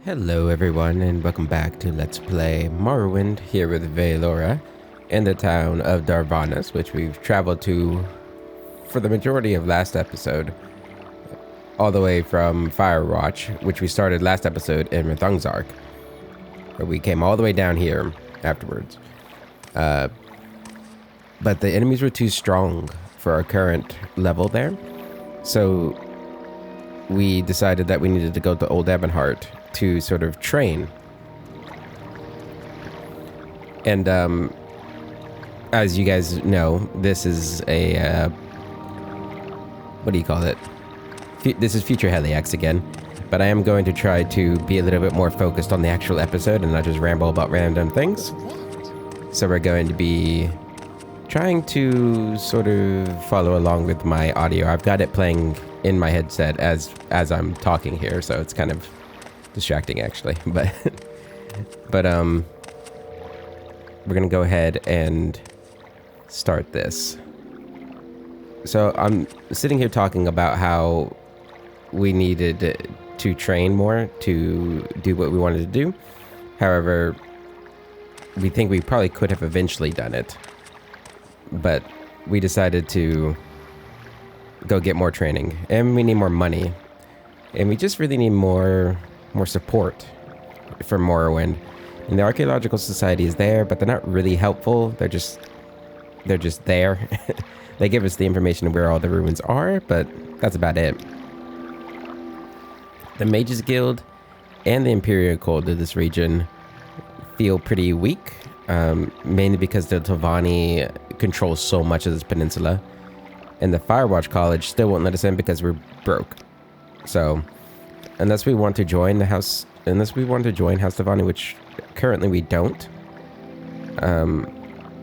Hello everyone and welcome back to Let's Play Morrowind here with Velora in the town of Darvanas, which we've traveled to for the majority of last episode, all the way from Firewatch, which we started last episode in Mithungzark, but we came all the way down here afterwards. But the enemies were too strong for our current level there, so we decided that we needed to go to Old Ebonheart to sort of train. And as you guys know, this is a what do you call it? This is future Heliax again, but I am going to try to be a little bit more focused on the actual episode and not just ramble about random things. So we're going to be trying to sort of follow along with my audio. I've got it playing in my headset as I'm talking here, so it's kind of distracting actually, but we're gonna go ahead and start this. So I'm sitting here talking about how we needed to train more to do what we wanted to do. However, we think we probably could have eventually done it, but we decided to go get more training, and we need more money, and we just really need more support for Morrowind. And the Archaeological Society is there, but they're not really helpful. They're just there. They give us the information of where all the ruins are, but that's about it. The Mages Guild and the Imperial Code of this region feel pretty weak, mainly because the Tovani controls so much of this peninsula, and the Firewatch College still won't let us in because we're broke. So unless we want to join House Tovani, which currently we don't,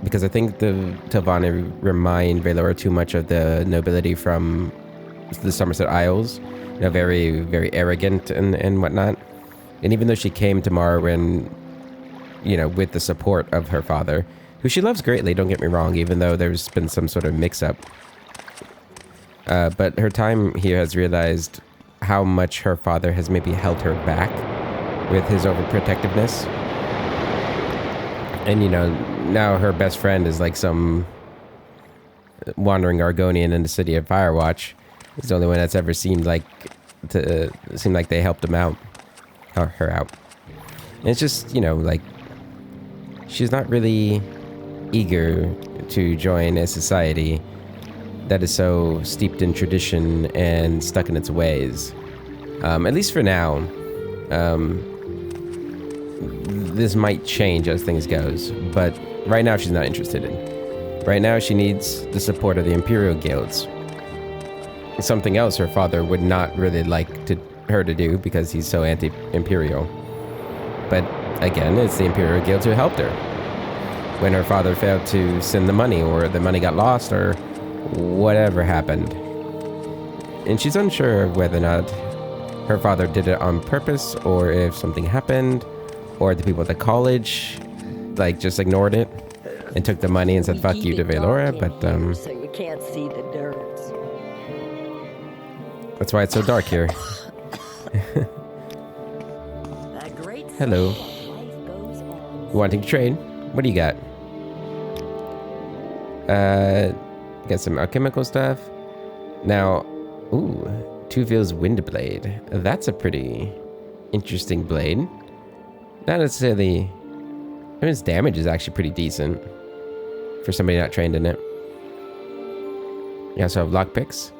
because I think the Tovani remind Velora too much of the nobility from the Somerset Isles, you know, very, very arrogant and whatnot. And even though she came to Morrowind, you know, with the support of her father, who she loves greatly, don't get me wrong, even though there's been some sort of mix-up, but her time here has realized how much her father has maybe held her back with his overprotectiveness. And, you know, now her best friend is like some wandering Argonian in the city of Firewatch. He's the only one that's ever seemed like they helped him out, or her out. And it's just, you know, like, she's not really eager to join a society that is so steeped in tradition and stuck in its ways. At least for now. This might change as things goes, but right now she's not interested in. Right now she needs the support of the Imperial Guilds. Something else her father would not really like her to do because he's so anti-Imperial. But again, it's the Imperial Guilds who helped her when her father failed to send the money, or the money got lost, or whatever happened. And she's unsure of whether or not her father did it on purpose, or if something happened, or the people at the college like just ignored it and took the money and said fuck you to Velora. But so you can't see the dirt. That's why it's so dark here. Hello. Wanting to trade? What do you got? Got some alchemical stuff. Now, ooh, Tuville's Wind Blade. That's a pretty interesting blade. Not necessarily, I mean, its damage is actually pretty decent for somebody not trained in it. You also have lockpicks.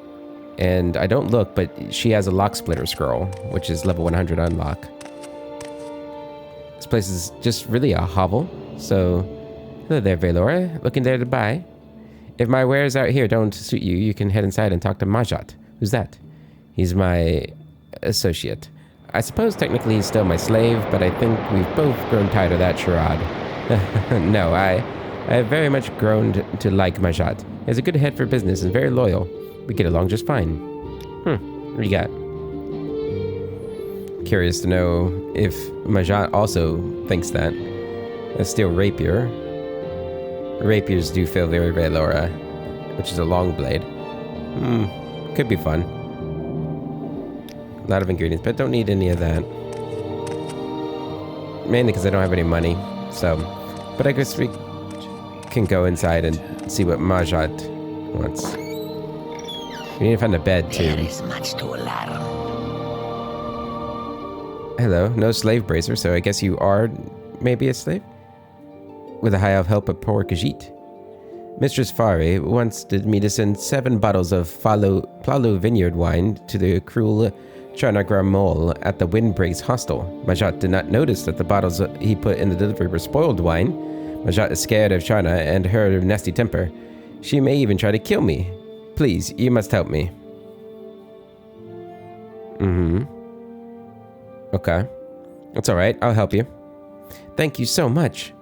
And I don't look, but she has a lock splitter scroll, which is level 100 unlock. This place is just really a hovel. So, hello there, Velora. Looking there to buy? If my wares out here don't suit you, you can head inside and talk to Majat. Who's that? He's my associate. I suppose technically he's still my slave, but I think we've both grown tired of that charade. No, I have very much grown to like Majat. He has a good head for business and very loyal. We get along just fine. What do you got? Curious to know if Majat also thinks that. A steel rapier. Rapiers do feel very Velora, which is a long blade. Could be fun. A lot of ingredients, but don't need any of that. mainly because I don't have any money. So, but I guess we can go inside and see what Majat wants. We need to find a bed too. There is much to learn. Hello, no slave bracer, so I guess you are maybe a slave? With the high elf help of poor Khajiit. Mistress Fari wanted me to send 7 bottles of Plalo vineyard wine to the cruel Charnagramol at the Windbreaks hostel. Majat did not notice that the bottles he put in the delivery were spoiled wine. Majat is scared of Charna and her nasty temper. She may even try to kill me. Please, you must help me. Okay. That's alright, I'll help you. Thank you so much.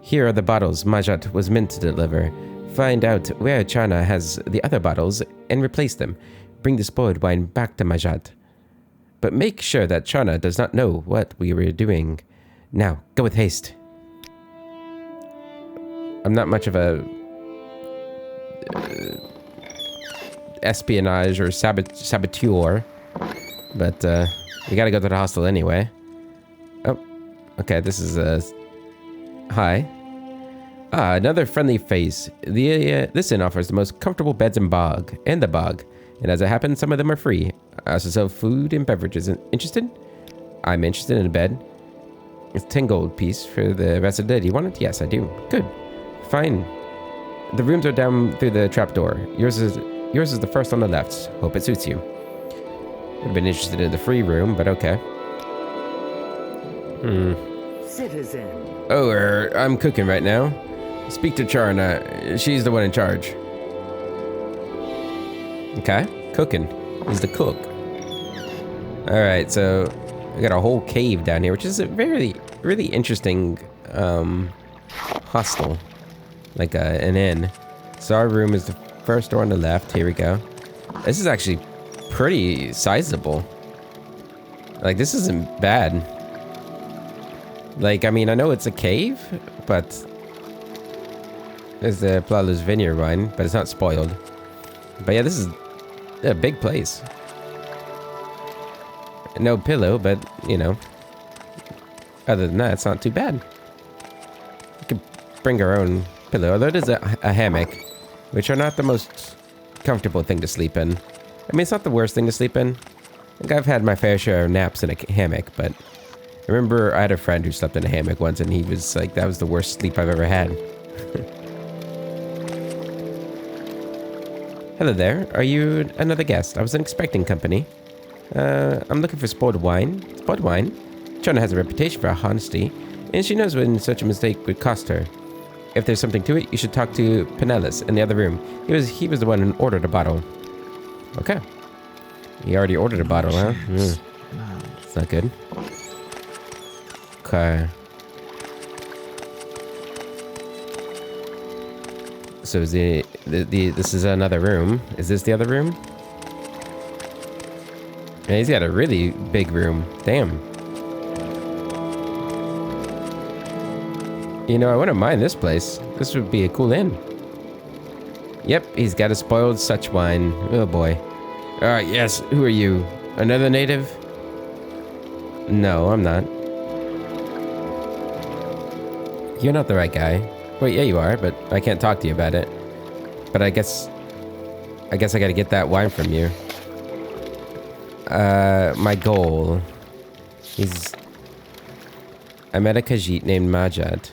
Here are the bottles Majat was meant to deliver. Find out where Charna has the other bottles and replace them. Bring the spoiled wine back to Majat. But make sure that Charna does not know what we were doing. Now, go with haste. I'm not much of a espionage or saboteur, but we gotta go to the hostel anyway. Oh, okay, this is hi. Ah, another friendly face. This inn offers the most comfortable beds in the bog. And as it happens, some of them are free. I also sell food and beverages. Interested? I'm interested in a bed. It's 10 gold piece for the rest of the day. Do you want it? Yes, I do. Good. Fine. The rooms are down through the trapdoor. Yours is the first on the left. Hope it suits you. Would have been interested in the free room, but okay. Citizen. Oh, I'm cooking right now. Speak to Charna. She's the one in charge. Okay, cooking. Is the cook. Alright, so we got a whole cave down here, which is a really interesting hostel. Like an inn. So our room is the first door on the left. Here we go. This is actually pretty sizable. Like, this isn't bad. Like, I mean, I know it's a cave, but there's the Plalo's vineyard wine, but it's not spoiled. But yeah, this is a big place. No pillow, but, you know, other than that, it's not too bad. You could bring our own pillow, although it is a hammock, which are not the most comfortable thing to sleep in. I mean, it's not the worst thing to sleep in. Like, I've had my fair share of naps in a hammock, but I remember I had a friend who slept in a hammock once, and he was like, that was the worst sleep I've ever had. Hello there. Are you another guest? I wasn't expecting company. I'm looking for spoiled wine. Spoiled wine? Chana has a reputation for honesty, and she knows when such a mistake would cost her. If there's something to it, you should talk to Pinellas in the other room. He was the one who ordered a bottle. Okay. He already ordered a bottle, huh? It's not good. Okay. So is this is another room. Is this the other room? And he's got a really big room. Damn. You know, I wouldn't mind this place. This would be a cool inn. Yep, he's got a spoiled such wine. Oh boy. Alright, yes. Who are you? Another native? No, I'm not. You're not the right guy. Wait, yeah, you are, but I can't talk to you about it. But I guess I gotta get that wine from you. My goal. I met a Khajiit named Majad.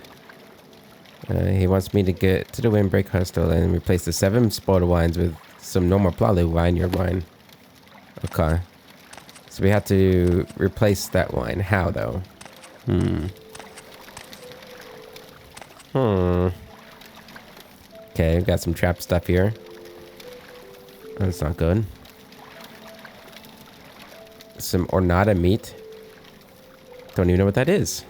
He wants me to get to the Windbreak Hostel and replace the 7 spoiled wines with some normal Plalu wine, your wine. Okay. So we have to replace that wine. How, though? Okay, we've got some trap stuff here. That's not good. Some ornata meat. Don't even know what that is.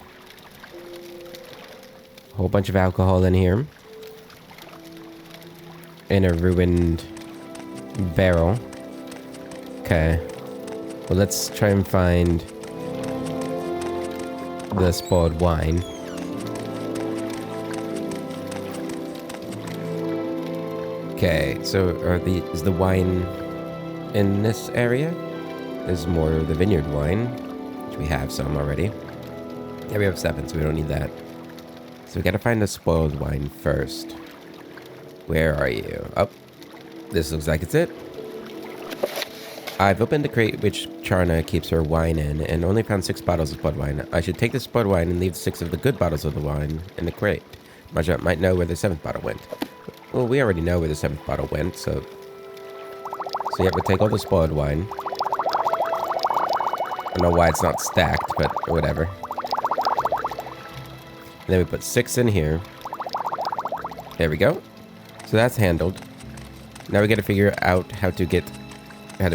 Whole bunch of alcohol in here. In a ruined barrel. Okay. Well, let's try and find the spoiled wine. Okay, so is the wine in this area? There's more of the vineyard wine, which we have some already. Yeah, we have 7, so we don't need that. So we gotta find the spoiled wine first. Where are you? Oh, this looks like it's it. I've opened the crate which Charna keeps her wine in and only found 6 bottles of spoiled wine. I should take the spoiled wine and leave 6 of the good bottles of the wine in the crate. Marjat might know where the 7th bottle went. Well, we already know where the 7th bottle went, so yeah, we'll take all the spoiled wine. I don't know why it's not stacked, but whatever. And then we put 6 in here. There we go. So that's handled. Now we gotta figure out how to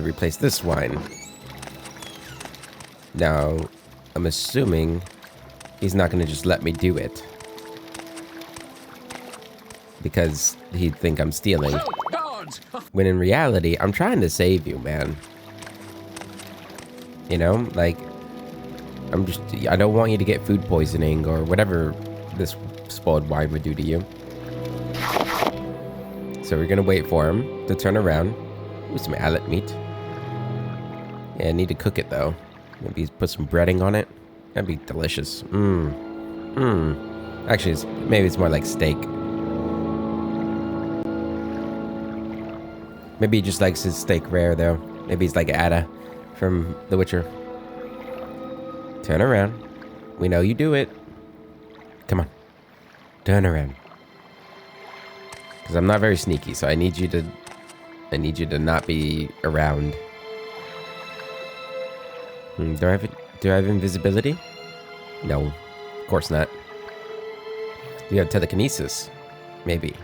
replace this wine. Now, I'm assuming he's not gonna just let me do it. Because he'd think I'm stealing. When in reality, I'm trying to save you, man. You know, like, I don't want you to get food poisoning or whatever this spoiled wine would do to you. So we're gonna wait for him to turn around. Ooh, some allet meat. Yeah, I need to cook it though. Maybe put some breading on it. That'd be delicious. Actually, maybe it's more like steak. Maybe he just likes his steak rare though. Maybe he's like Ada from The Witcher. Turn around. We know you do it. Come on. Turn around. Because I'm not very sneaky, so I need you to not be around. Do I have invisibility? No. Of course not. We have telekinesis. Maybe.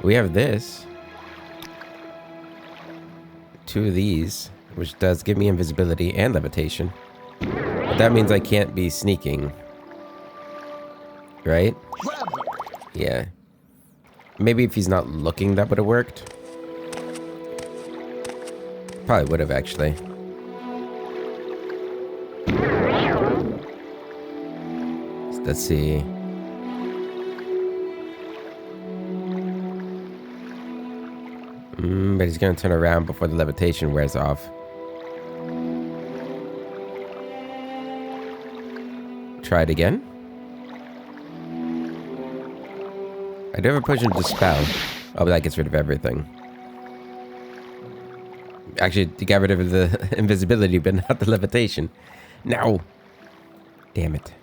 We have this. 2 of these, which does give me invisibility and levitation. But that means I can't be sneaking. Right? Yeah. Maybe if he's not looking, that would have worked. Probably would have, actually. Let's see. But he's gonna turn around before the levitation wears off. Try it again. I do have a potion to dispel. Oh, but that gets rid of everything. Actually, to get rid of the invisibility, but not the levitation. No! Damn it.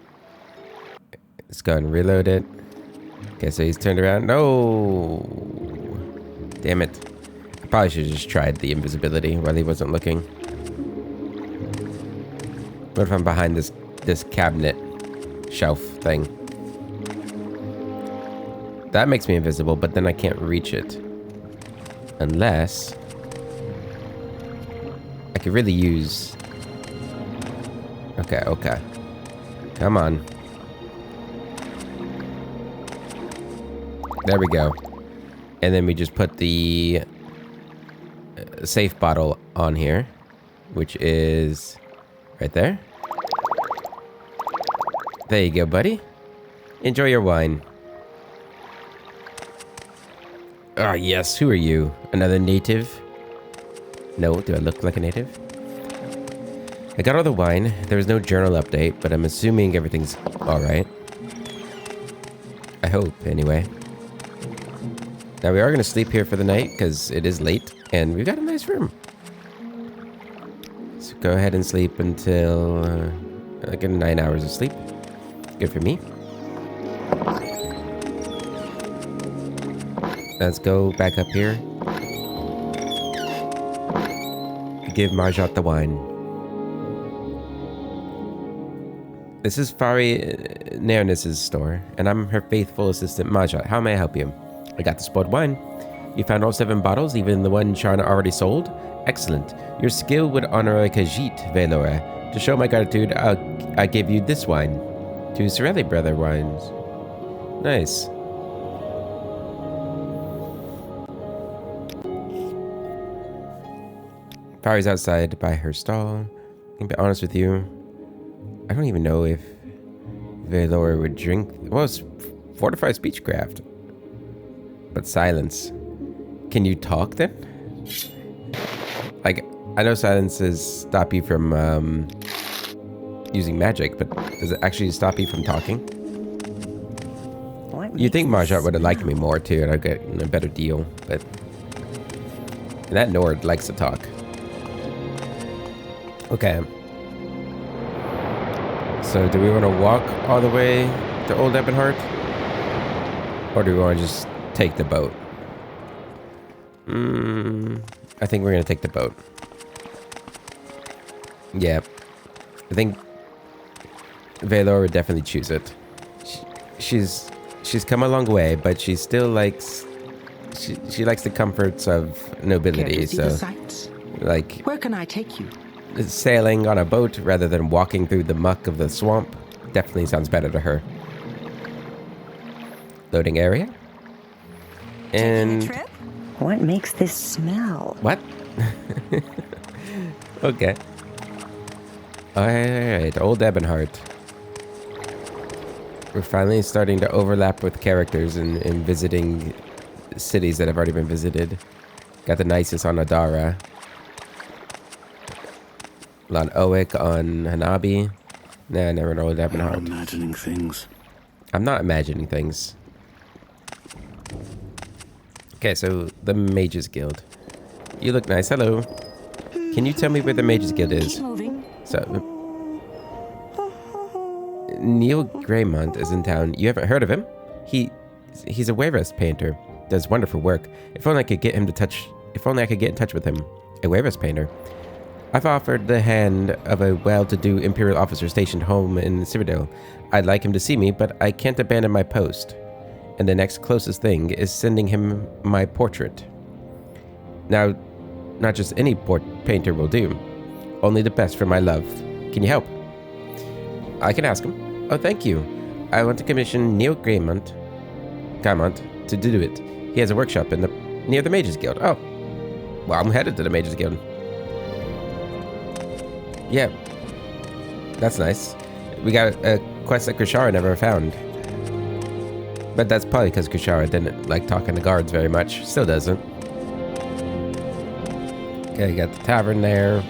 Let's go and reload it. Okay, so he's turned around. No! Damn it. I probably should have just tried the invisibility while he wasn't looking. What if I'm behind this cabinet shelf thing? That makes me invisible, but then I can't reach it. Unless I could really use... Okay. Come on. There we go. And then we just put the safe bottle on here, which is right there. There you go, buddy. Enjoy your wine. Ah, yes. Who are you? Another native? No, do I look like a native? I got all the wine. There was no journal update, but I'm assuming everything's alright. I hope, anyway. Now, we are going to sleep here for the night, because it is late, and we've got a nice room. So go ahead and sleep until... like 9 hours of sleep. Good for me. Let's go back up here. Give Marjat the wine. This is Fari Nairness's store, and I'm her faithful assistant, Marjat. How may I help you? I got the spoiled wine. You found all 7 bottles, even the one Charna already sold? Excellent. Your skill would honor a Khajiit, Velora. To show my gratitude, I give you this wine. 2 Sorelli brother wines. Nice. Fari's outside by her stall. To be honest with you, I don't even know if Velora would drink. Well, it's fortified speechcraft. But silence. Can you talk then? Like, I know silences stop you from using magic, but does it actually stop you from talking? What You'd think makes Marjot this would have liked me smell? more too, and I'd get a better deal, but that Nord likes to talk. Okay. So do we want to walk all the way to Old Ebonheart? Or do we want to just take the boat? I think we're going to take the boat. Yeah. I think Valor would definitely choose it. She's come a long way, but she still likes... She likes the comforts of nobility, Care to see so... the sights? Like, Where can I take you? sailing on a boat rather than walking through the muck of the swamp definitely sounds better to her. Loading area. And... Taking a trip? What makes this smell? What? Okay. Alright, Old Ebonheart. We're finally starting to overlap with characters and visiting cities that have already been visited. Got the Nisus on Adara. Lon Owick on Hanabi. Nah, never an Old I'm Ebonheart. imagining things. I'm not imagining things. Okay, so the Mages Guild. You look nice. Hello. Can you tell me where the Mages Guild is? Keep moving. So, Neil Greymont is in town. You haven't heard of him? He's a Wayrest painter. Does wonderful work. If only I could get him to touch. If only I could get in touch with him. A Wayrest painter. I've offered the hand of a well-to-do Imperial officer stationed home in Civerdale. I'd like him to see me, but I can't abandon my post. And the next closest thing is sending him my portrait. Now, not just any painter will do. Only the best for my love. Can you help? I can ask him. Oh, thank you. I want to commission Neil Greymont to do it. He has a workshop near the Mages Guild. Oh, well, I'm headed to the Mages Guild. Yeah, that's nice. We got a quest that Krishara never found. But that's probably because Krishara didn't like talking to guards very much. Still doesn't. Okay, you got the tavern there.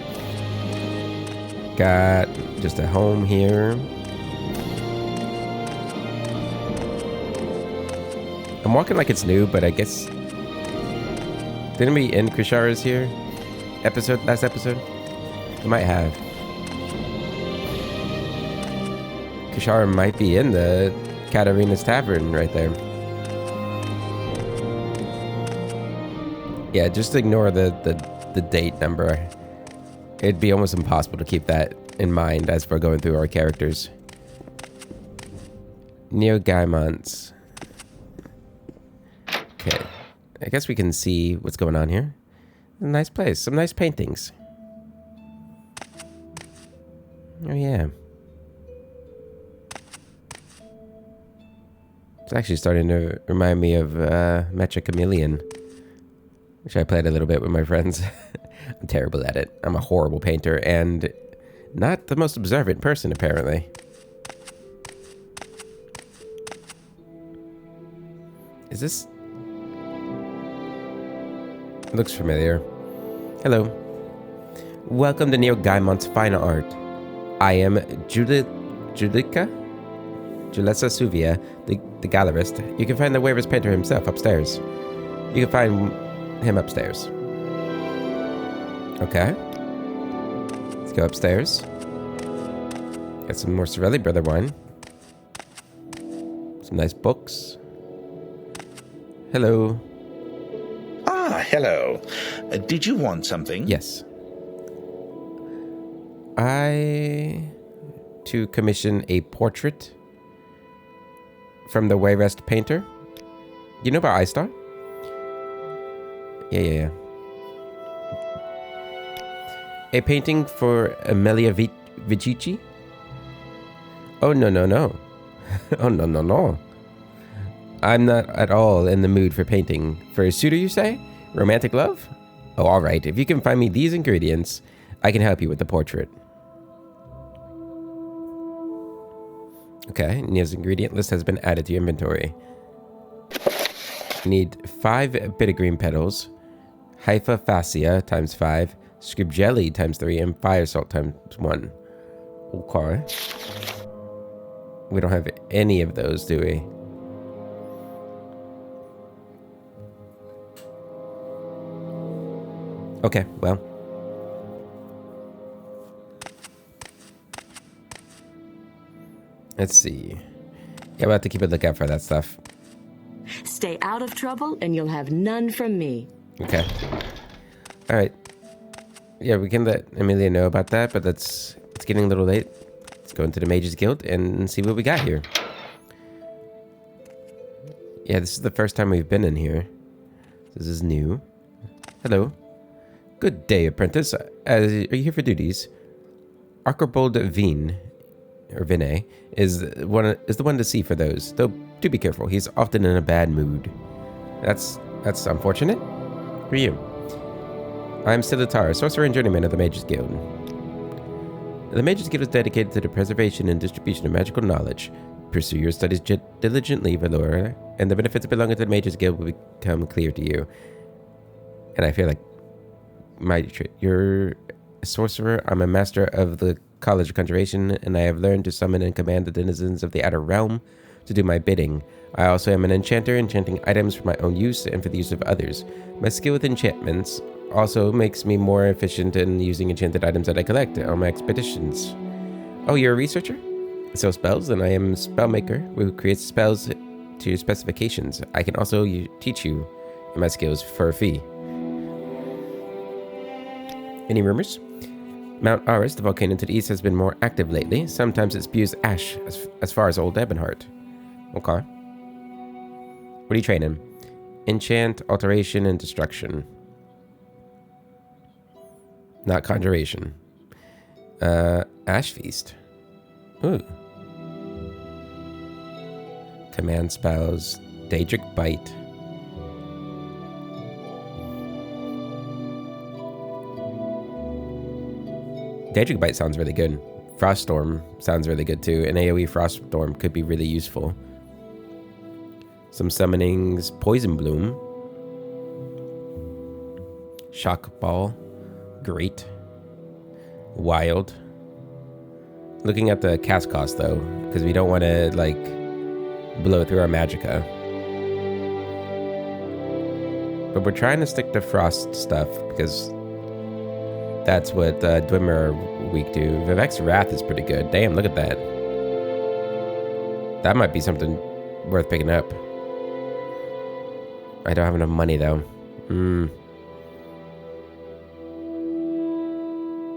Got just a home here. I'm walking like it's new, but I guess... Didn't we end Krishara's here? Last episode? We might have. Krishara might be in the Katarina's Tavern right there. Yeah, just ignore the date number. It'd be almost impossible to keep that in mind as we're going through our characters. Neo Gaimonts. Okay. I guess we can see what's going on here. A nice place. Some nice paintings. Oh, yeah. It's actually starting to remind me of Mecha Chameleon, which I played a little bit with my friends. I'm terrible at it. I'm a horrible painter and not the most observant person, apparently. Is this... It looks familiar. Hello. Welcome to Neo Gaimont's Fine Art. I am Julissa Suvia, the gallerist. You can find the Waver's painter himself upstairs. You can find him upstairs. Okay. Let's go upstairs. Got some more Sorelli Brother wine. Some nice books. Hello. Ah, hello. Did you want something? Yes. To commission a portrait from the Wayrest painter. You know about iStar? Yeah. A painting for Amelia Vigici? Oh, no. Oh, no. I'm not at all in the mood for painting. For a suitor, you say? Romantic love? Oh, all right. If you can find me these ingredients, I can help you with the portrait. Okay, Neo's ingredient list has been added to your inventory. Need 5 bittergreen petals, Hypha fascia times 5, scribjelly times 3, and fire salt times 1. Okay. We don't have any of those, do we? Okay, well. Let's see. Yeah, we'll have to keep a lookout for that stuff. Stay out of trouble and you'll have none from me. Okay. All right. Yeah, we can let Amelia know about that, but it's getting a little late. Let's go into the Mages Guild and see what we got here. Yeah, this is the first time we've been in here. This is new. Hello. Good day, apprentice. Are you here for duties? Archibald Veen, or Vinay, is the one to see for those. Though, do be careful. He's often in a bad mood. That's unfortunate. Who are you? I'm Silatar, sorcerer and journeyman of the Mages Guild. The Mages Guild is dedicated to the preservation and distribution of magical knowledge. Pursue your studies diligently, Valora, and the benefits of belonging to the Mages Guild will become clear to you. And I feel like you're a sorcerer. I'm a master of the College of Conjuration, and I have learned to summon and command the denizens of the Outer Realm to do my bidding. I also am an enchanter, enchanting items for my own use and for the use of others. My skill with enchantments also makes me more efficient in using enchanted items that I collect on my expeditions. Oh, you're a researcher? So spells, and I am a spellmaker who creates spells to specifications. I can also teach you my skills for a fee. Any rumors? Mount Aris, the volcano to the east, has been more active lately. Sometimes it spews ash as far as Old Ebonheart. Okay. What are you training? Enchant, alteration, and destruction. Not conjuration. Ash Feast. Ooh. Command spells. Daedric Bite. Daedric Bite sounds really good. Froststorm sounds really good too. An AoE Froststorm could be really useful. Some summonings. Poison Bloom. Shock Ball. Great. Wild. Looking at the cast cost though, because we don't want to like blow through our magicka. But we're trying to stick to frost stuff because that's what Dwemer are weak to. Vivek's Wrath is pretty good. Damn, look at that. That might be something worth picking up. I don't have enough money though.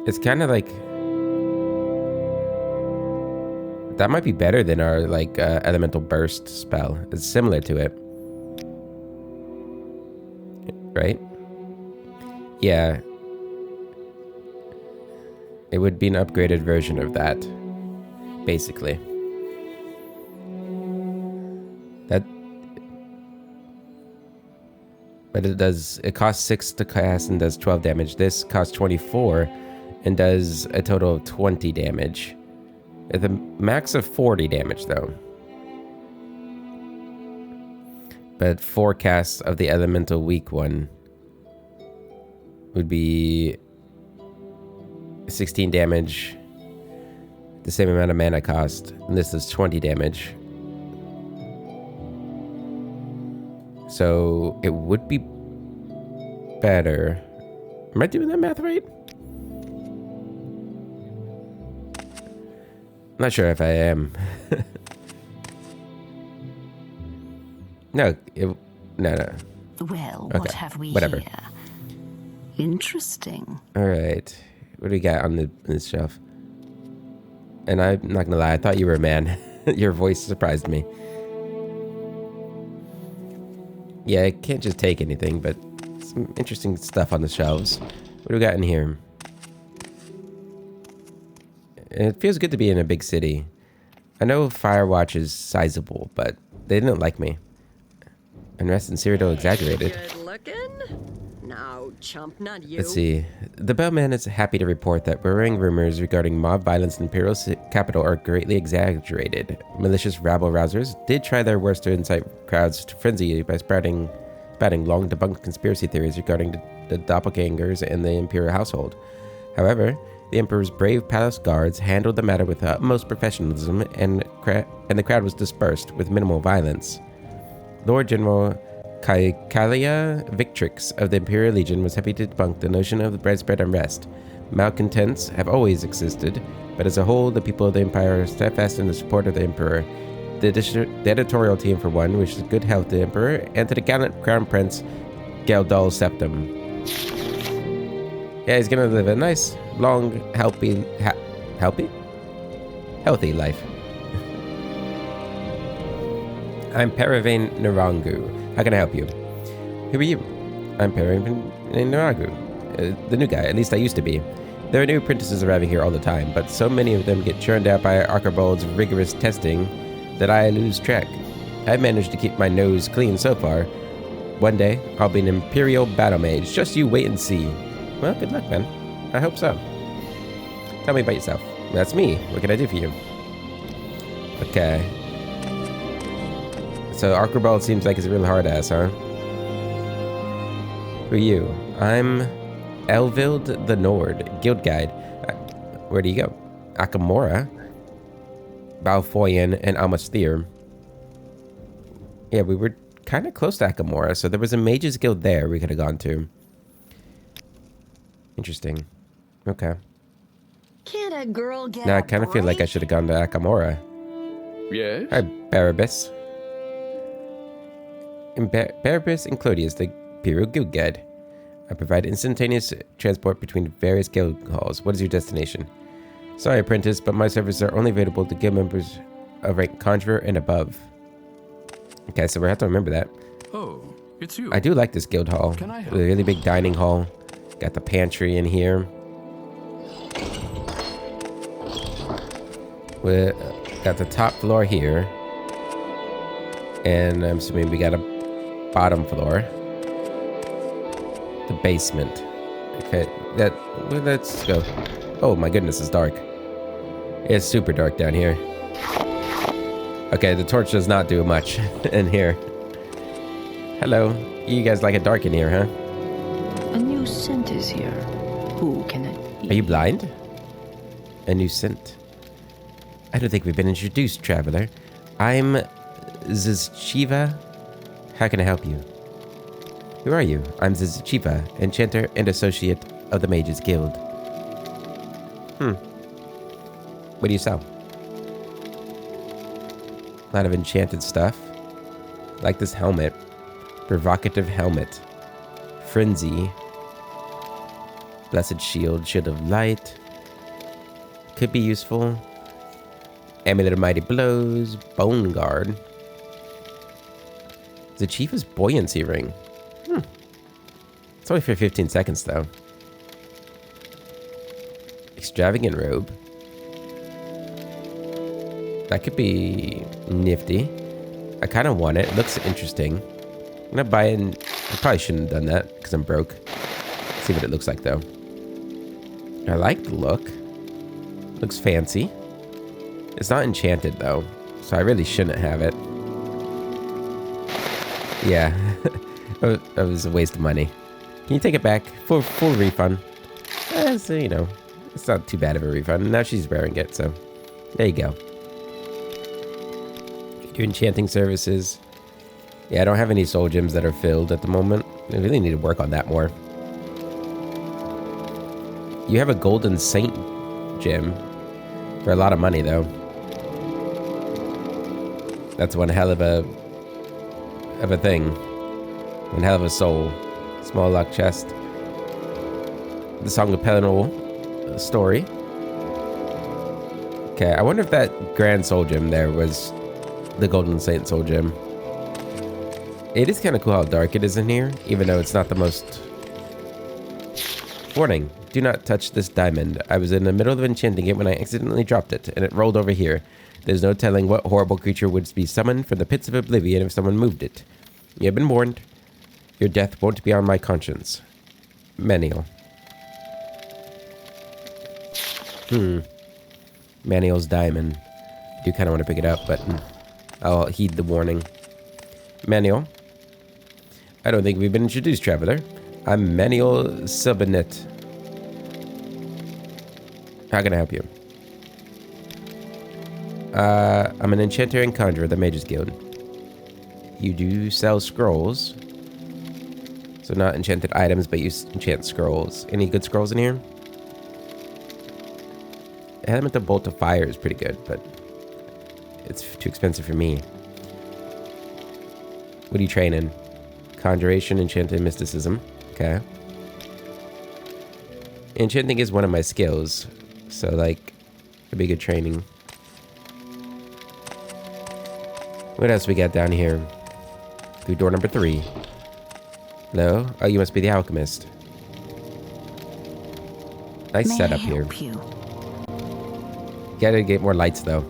It's kind of like that might be better than our like elemental burst spell. It's similar to it, right? Yeah, it would be an upgraded version of that, basically. But it costs 6 to cast and does 12 damage. This costs 24 and does a total of 20 damage. With a max of 40 damage though. But 4 casts of the elemental weak one would be 16 damage, the same amount of mana cost, and this is 20 damage. So it would be better. Am I doing that math right? Not sure if I am. No. No. Well, Okay. what have we Whatever. here? Interesting. All right. What do we got on this shelf? And I'm not gonna lie, I thought you were a man. Your voice surprised me. Yeah, I can't just take anything, but some interesting stuff on the shelves. What do we got in here? It feels good to be in a big city. I know Firewatch is sizable, but they didn't like me. Unrest and Cyrodiil exaggerated. Good looking? No, chump, not you. Let's see. The Bellman is happy to report that worrying rumors regarding mob violence in Imperial capital are greatly exaggerated. Malicious rabble-rousers did try their worst to incite crowds to frenzy by spouting long-debunked conspiracy theories regarding the doppelgangers in the Imperial household. However, The Emperor's brave palace guards handled the matter with utmost professionalism, and the crowd was dispersed with minimal violence. Lord General Caecalia Victrix of the Imperial Legion was happy to debunk the notion of the widespread unrest. Malcontents have always existed, but as a whole, the people of the Empire are steadfast in the support of the Emperor. The editorial team, for one, wishes good health to the Emperor and to the gallant Crown Prince Geldal Septim. Yeah, he's gonna live a nice, long, healthy life. I'm Paravane Narangu. How can I help you? Who are you? I'm Paravane Narangu. The new guy, at least I used to be. There are new apprentices arriving here all the time, but so many of them get churned out by Archibald's rigorous testing that I lose track. I've managed to keep my nose clean so far. One day, I'll be an Imperial Battle Mage. Just you wait and see. Well, good luck, man. I hope so. Tell me about yourself. That's me. What can I do for you? Okay. So Archibald seems like he's a real hard ass, huh? Who are you? I'm Elvild the Nord, Guild Guide. Where do you go? Akamora, Balfoyan, and Almastir. Yeah, we were kind of close to Akamora, so there was a Mages Guild there we could have gone to. Interesting. Okay. Can't a girl get Now I a kind of feel like I break? should have gone to Akamora. Yes? Hi, Barabbas. Barabbas and Clodius, the Imperial Guild Guide. I provide instantaneous transport between various guild halls. What is your destination? Sorry, apprentice, but my services are only available to guild members of rank Conjurer and above. Okay, so we have to remember that. Oh, it's you. I do like this guild hall. Can I help? The really big dining hall. Got the pantry in here. We got the top floor here. And I'm assuming we got a bottom floor. The basement. Okay, well, let's go. Oh my goodness, it's dark. It's super dark down here. Okay, the torch does not do much in here. Hello. You guys like it dark in here, huh? A new scent is here. Who can it be? Are you blind? A new scent. I don't think we've been introduced, traveler. I'm Zizchiva. How can I help you? Who are you? I'm Zizchiva, enchanter and associate of the Mages Guild. What do you sell? A lot of enchanted stuff. Like this helmet. Provocative helmet. Frenzy. Blessed shield. Shield of light. Could be useful. Amulet of mighty blows. Bone guard. The Chief's buoyancy ring. It's only for 15 seconds though. Extravagant robe. That could be nifty. I kind of want it. It looks interesting. I'm gonna buy it. I probably shouldn't have done that because I'm broke. Let's see what it looks like though. I like the look. Looks fancy. It's not enchanted though, so I really shouldn't have it. Yeah, that was a waste of money. Can you take it back? Full refund. So, you know, it's not too bad of a refund. Now she's wearing it, so there you go. Do enchanting services. Yeah, I don't have any soul gems that are filled at the moment. I really need to work on that more. You have a golden saint gem for a lot of money, though. That's one hell of a thing. One hell of a soul. Small luck chest. The Song of Pelennor story. Okay, I wonder if that Grand Soul Gem there was the Golden Saint Soul Gem. It is kind of cool how dark it is in here, even though it's not the most... Warning, do not touch this diamond. I was in the middle of enchanting it when I accidentally dropped it, and it rolled over here. There's no telling what horrible creature would be summoned from the pits of oblivion if someone moved it. You have been warned. Your death won't be on my conscience. Maniel. Maniel's diamond. I do kind of want to pick it up, but I'll heed the warning. Maniel. I don't think we've been introduced, traveler. I'm Maniel Silbernet. How can I help you? I'm an enchanter and conjurer of the Mages Guild. You do sell scrolls. So not enchanted items, but you enchant scrolls. Any good scrolls in here? Elemental Bolt of Fire is pretty good, but it's too expensive for me. What are you training? Conjuration, Enchanted, Mysticism. Okay. Enchanting is one of my skills, so like, it'd be good training. What else we got down here? Through door number 3. Hello? Oh, you must be the alchemist. Nice setup here. Gotta get more lights though.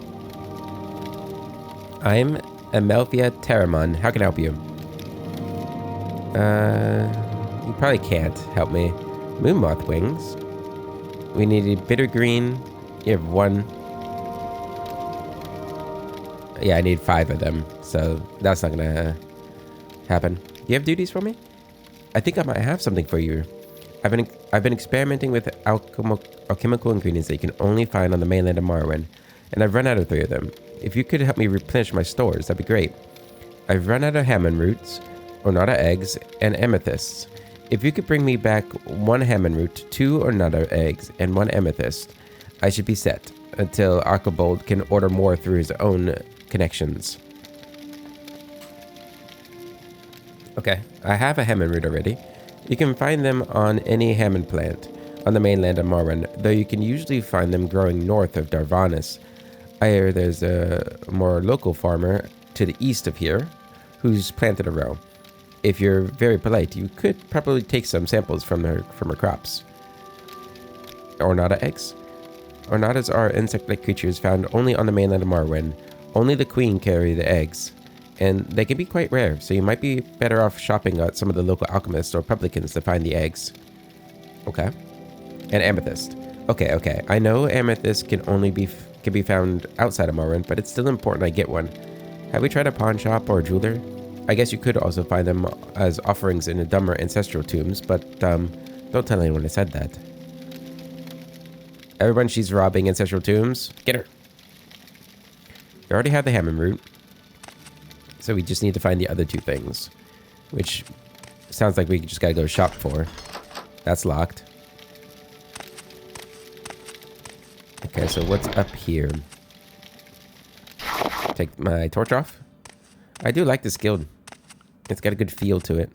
I'm Amelphia Terramon. How can I help you? You probably can't help me. Moon moth wings. We need a bitter green. You have 1. Yeah, I need 5 of them, so that's not gonna happen. Do you have duties for me? I think I might have something for you. I've been experimenting with alchemical ingredients that you can only find on the mainland of Morrowind, and I've run out of 3 of them. If you could help me replenish my stores, that'd be great. I've run out of Hammond roots, Ornata eggs, and amethysts. If you could bring me back 1 Hammond root, 2 Ornata eggs, and 1 amethyst, I should be set until Archibald can order more through his own connections. Okay, I have a Hammond root already. You can find them on any Hammond plant on the mainland of Morrowind, though you can usually find them growing north of Darvanis. I hear there's a more local farmer to the east of here who's planted a row. If you're very polite, you could probably take some samples from her crops. Ornata eggs. Ornatas are insect-like creatures found only on the mainland of Morrowind. Only the queen carry the eggs, and they can be quite rare, so you might be better off shopping at some of the local alchemists or publicans to find the eggs. Okay. And amethyst. Okay. I know amethyst can be found outside of Morrowind, but it's still important I get one. Have we tried a pawn shop or a jeweler? I guess you could also find them as offerings in the dumber ancestral tombs, but don't tell anyone I said that. Everyone, she's robbing ancestral tombs. Get her. We already have the Hammond root, so we just need to find the other 2 things, which sounds like we just gotta go shop for. That's locked. Okay, so what's up here? Take my torch off. I do like this guild. It's got a good feel to it.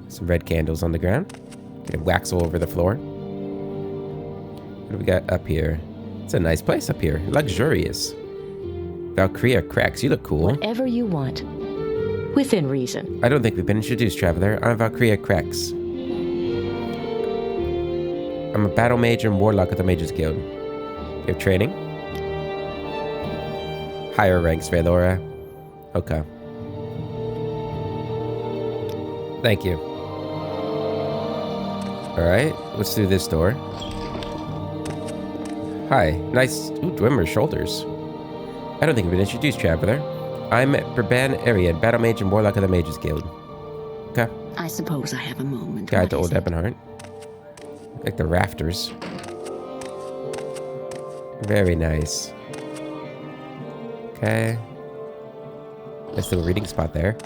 Some red candles on the ground. Get wax all over the floor. What do we got up here? It's a nice place up here. Luxurious. Valkyria Cracks, you look cool. Whatever you want. Within reason. I don't think we've been introduced, traveler. I'm Valkyria Cracks. I'm a battle mage and warlock of the Mages Guild. You have training? Higher ranks, Valora. Okay. Thank you. Alright, what's through this door? Hi, nice. Ooh, Dwemer's shoulders. I don't think I've been introduced, traveler. I'm Brabant Ariad, battle mage and warlock of the Mages Guild. Okay. I suppose I have a moment. Guide What to is Old it? Ebonheart. Like the rafters. Very nice. Okay. Nice little reading spot there.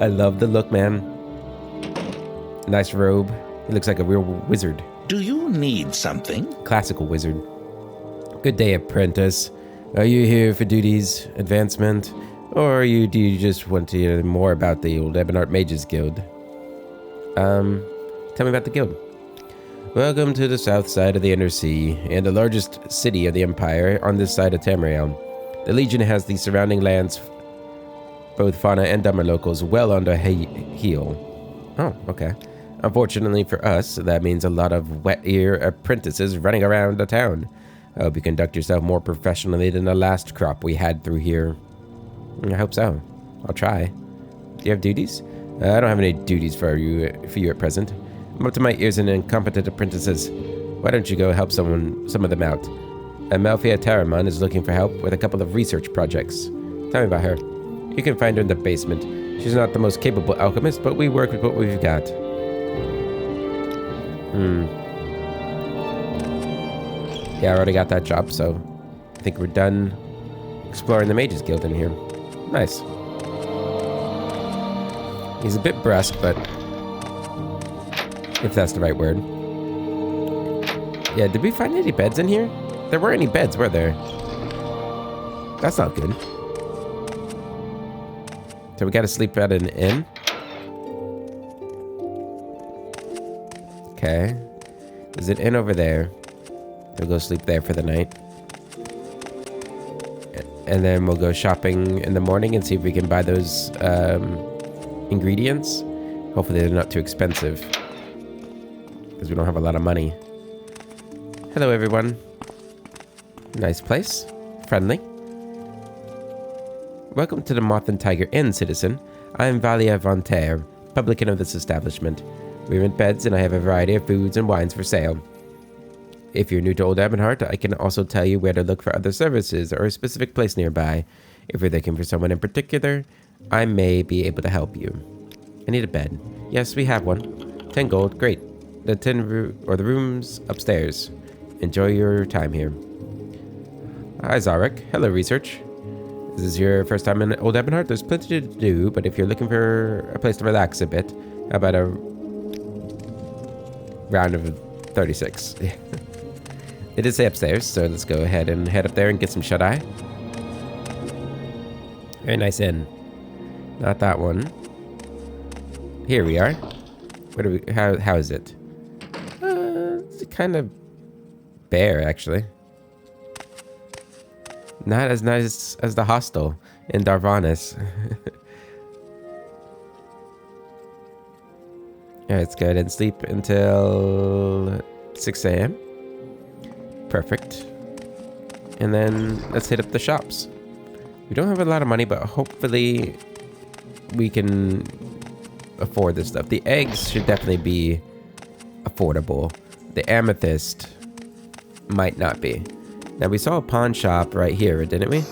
I love the look, man. Nice robe. He looks like a real wizard. Do you need something? Classical wizard. Good day, apprentice. Are you here for duties, advancement, or do you just want to hear more about the Old Ebonheart Mages Guild? Tell me about the guild. Welcome to the south side of the Inner Sea, and the largest city of the Empire on this side of Tamriel. The Legion has the surrounding lands, both fauna and dumber locals, well under heel. Oh, okay. Unfortunately for us, that means a lot of wet ear apprentices running around the town. I hope you conduct yourself more professionally than the last crop we had through here. I hope so. I'll try. Do you have duties? I don't have any duties for you at present. I'm up to my ears in incompetent apprentices. Why don't you go help some of them out? Amelphia Terramon is looking for help with a couple of research projects. Tell me about her. You can find her in the basement. She's not the most capable alchemist, but we work with what we've got. Yeah, I already got that job, so I think we're done exploring the Mages Guild in here. Nice. He's a bit brusque, but if that's the right word. Yeah, did we find any beds in here? There weren't any beds, were there? That's not good. So we gotta sleep at an inn? Okay. There's an inn over there. We'll go sleep there for the night. And then we'll go shopping in the morning and see if we can buy those ingredients. Hopefully they're not too expensive, because we don't have a lot of money. Hello everyone. Nice place. Friendly. Welcome to the Moth and Tiger Inn, citizen. I am Valia Von Terre, publican of this establishment. We rent beds and I have a variety of foods and wines for sale. If you're new to Old Ebonheart, I can also tell you where to look for other services or a specific place nearby. If you're looking for someone in particular, I may be able to help you. I need a bed. Yes, we have one. 10 gold, great. The the rooms upstairs. Enjoy your time here. Hi, Zarek. Hello, research. Is this your first time in Old Ebonheart? There's plenty to do, but if you're looking for a place to relax a bit, how about a round of 36? It is upstairs, so let's go ahead and head up there and get some shut-eye. Very nice inn. Not that one. Here we are. What are we? How is it? It's kind of bare, actually. Not as nice as the hostel in Darvanis. Yeah, let's go ahead and sleep until 6 a.m. Perfect. And then let's hit up the shops. We don't have a lot of money, but hopefully we can afford this stuff. The eggs should definitely be affordable. The amethyst might not be. Now, we saw a pawn shop right here, didn't we?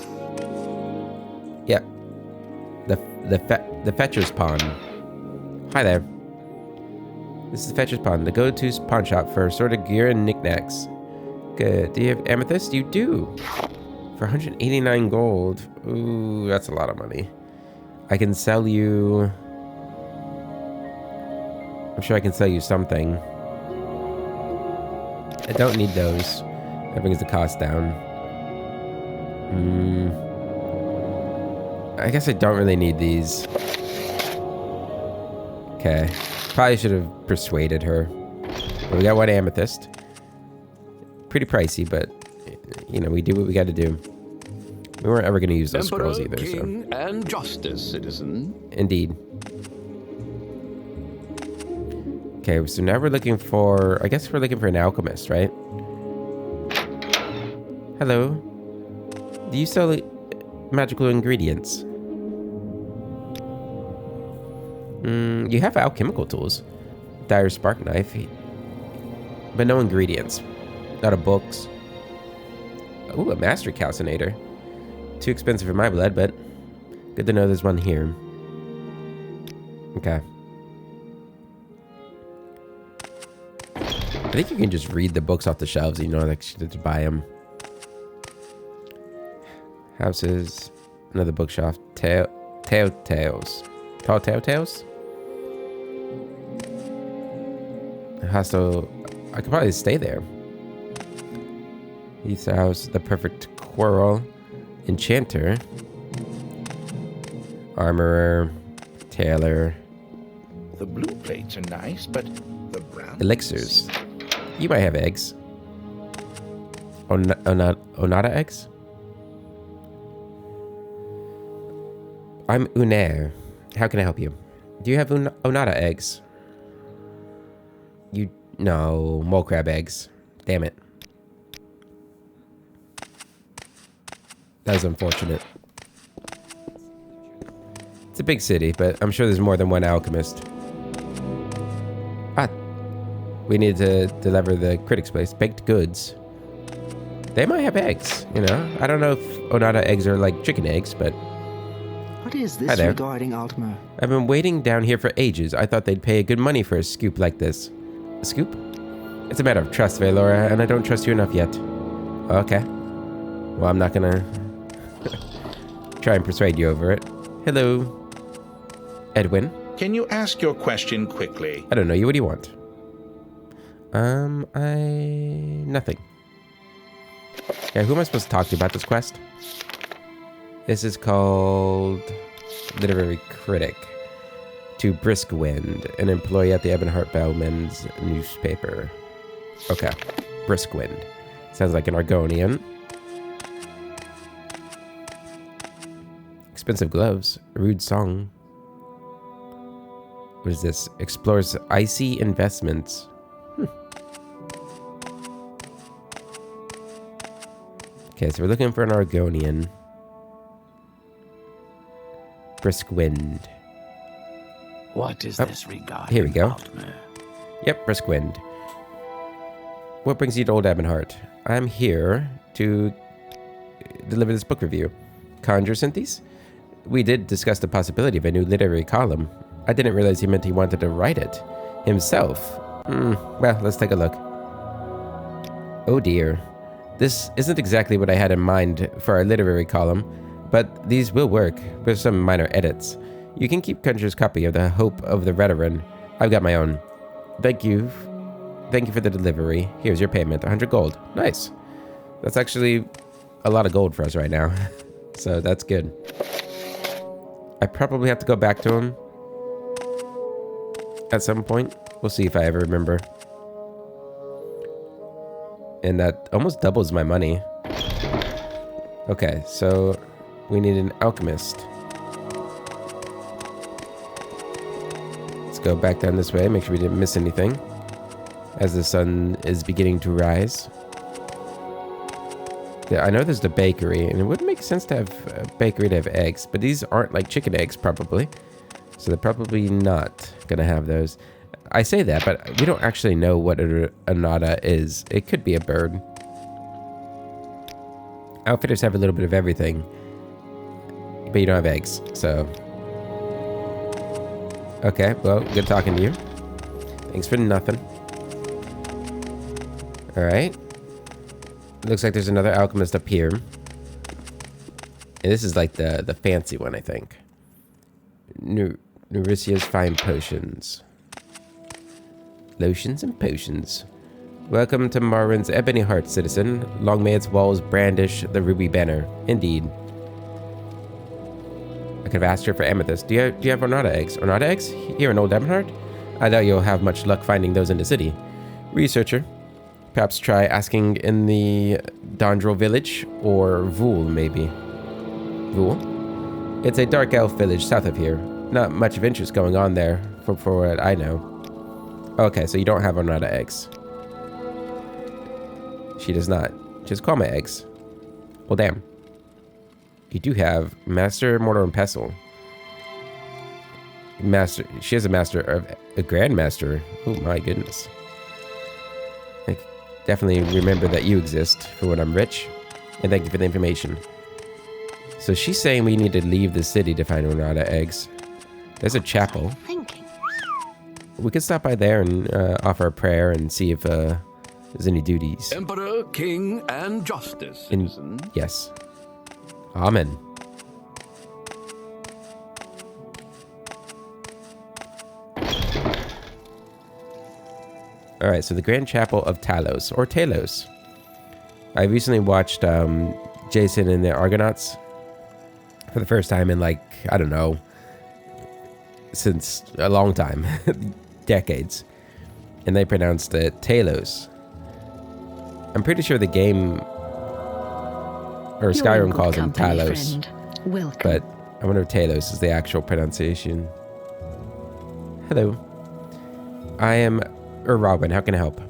Yep. The Fetcher's Pawn. Hi there. This is the Fetcher's Pawn, the go-to pawn shop for assorted gear and knickknacks. Good. Do you have amethyst? You do. For 189 gold. Ooh, that's a lot of money. I can sell you... I'm sure I can sell you something. I don't need those. That brings the cost down. I guess I don't really need these. Okay. Probably should have persuaded her. But we got one amethyst. Pretty pricey, but you know, we do what we got to do. We weren't ever going to use those scrolls either. King, and justice, citizen. Indeed. Okay, so now we're looking for... I guess we're looking for an alchemist, right? Hello. Do you sell magical ingredients? You have alchemical tools. Dire spark knife. But no ingredients. Not a books. Ooh, a master calcinator. Too expensive for my blood, but good to know there's one here. Okay. I think you can just read the books off the shelves, you know, like to buy them. Houses. Another bookshelf. Tales. Tall Tales? Hostel. I could probably stay there. Heath's house. The perfect quarrel. Enchanter. Armorer. Tailor. The blue plates are nice, but the brown... Elixirs. You might have eggs. Onata eggs? I'm Unair. How can I help you? Do you have Onata eggs? No, mole crab eggs. Damn it. That was unfortunate. It's a big city, but I'm sure there's more than one alchemist. We need to deliver the critic's place. Baked goods. They might have eggs, you know? I don't know if Onata eggs are like chicken eggs, but... What is this regarding Altmer? I've been waiting down here for ages. I thought they'd pay good money for a scoop like this. A scoop? It's a matter of trust, Valora, and I don't trust you enough yet. Okay. Well, I'm not gonna try and persuade you over it. Hello. Edwin? Can you ask your question quickly? I don't know you. What do you want? Nothing. Yeah, who am I supposed to talk to about this quest? This is called Literary Critic. To Briskwind, an employee at the Ebonheart Bellman's newspaper. Okay. Briskwind. Sounds like an Argonian. Expensive gloves. Rude song. What is this? Explores icy investments. Okay, so we're looking for an Argonian. Briskwind. What is this regarding? Here we go. Altmer? Yep, Briskwind. What brings you to Old Ebonheart? I'm here to deliver this book review. Conjure Cynthes? We did discuss the possibility of a new literary column. I didn't realize he meant he wanted to write it himself. Well, let's take a look. Oh dear. This isn't exactly what I had in mind for our literary column, but these will work with some minor edits. You can keep Conjure's copy of The Hope of the Veteran. I've got my own. Thank you. Thank you for the delivery. Here's your payment, 100 gold. Nice. That's actually a lot of gold for us right now. So that's good. I probably have to go back to him at some point. We'll see if I ever remember. And that almost doubles my money. Okay, so we need an alchemist. Let's go back down this way, make sure we didn't miss anything as the sun is beginning to rise. Yeah, I know there's the bakery, and it would make sense to have a bakery to have eggs, but these aren't like chicken eggs probably. So they're probably not gonna have those. I say that, but we don't actually know what a nada is. It could be a bird. Outfitters have a little bit of everything, but you don't have eggs, so. Okay, well, good talking to you. Thanks for nothing. All right. Looks like there's another alchemist up here. And this is like the fancy one, I think. Neuricia's fine potions. Lotions and potions. Welcome to Morrowind's Ebony Heart, citizen. Long may its walls brandish the ruby banner. Indeed. I could have asked her for amethyst. Do you have Ornata eggs? Ornata eggs? Here in Old Ebonheart? I doubt you'll have much luck finding those in the city. Researcher. Perhaps try asking in the Dondrel village, or Vool, maybe. Vool? It's a dark elf village south of here. Not much of interest going on there, for what I know. Okay, so you don't have Ornata eggs. She does not. Just call my eggs. Well, damn. You do have Master, Mortar, and Pestle. Master. She has a Master of a Grandmaster. Oh my goodness. I definitely remember that you exist for when I'm rich. And thank you for the information. So she's saying we need to leave the city to find Ornata eggs. There's a chapel. We could stop by there and offer a prayer and see if there's any duties. Emperor, King, and Justice, citizen. Yes. Amen. Alright, so the Grand Chapel of Talos, or Talos. I recently watched Jason and the Argonauts for the first time in, like, I don't know, since a long time. Decades. And they pronounced it Talos. I'm pretty sure the game, or Skyrim, calls him Talos. But I wonder if Talos is the actual pronunciation. Hello. I am Robin. How can I help? Do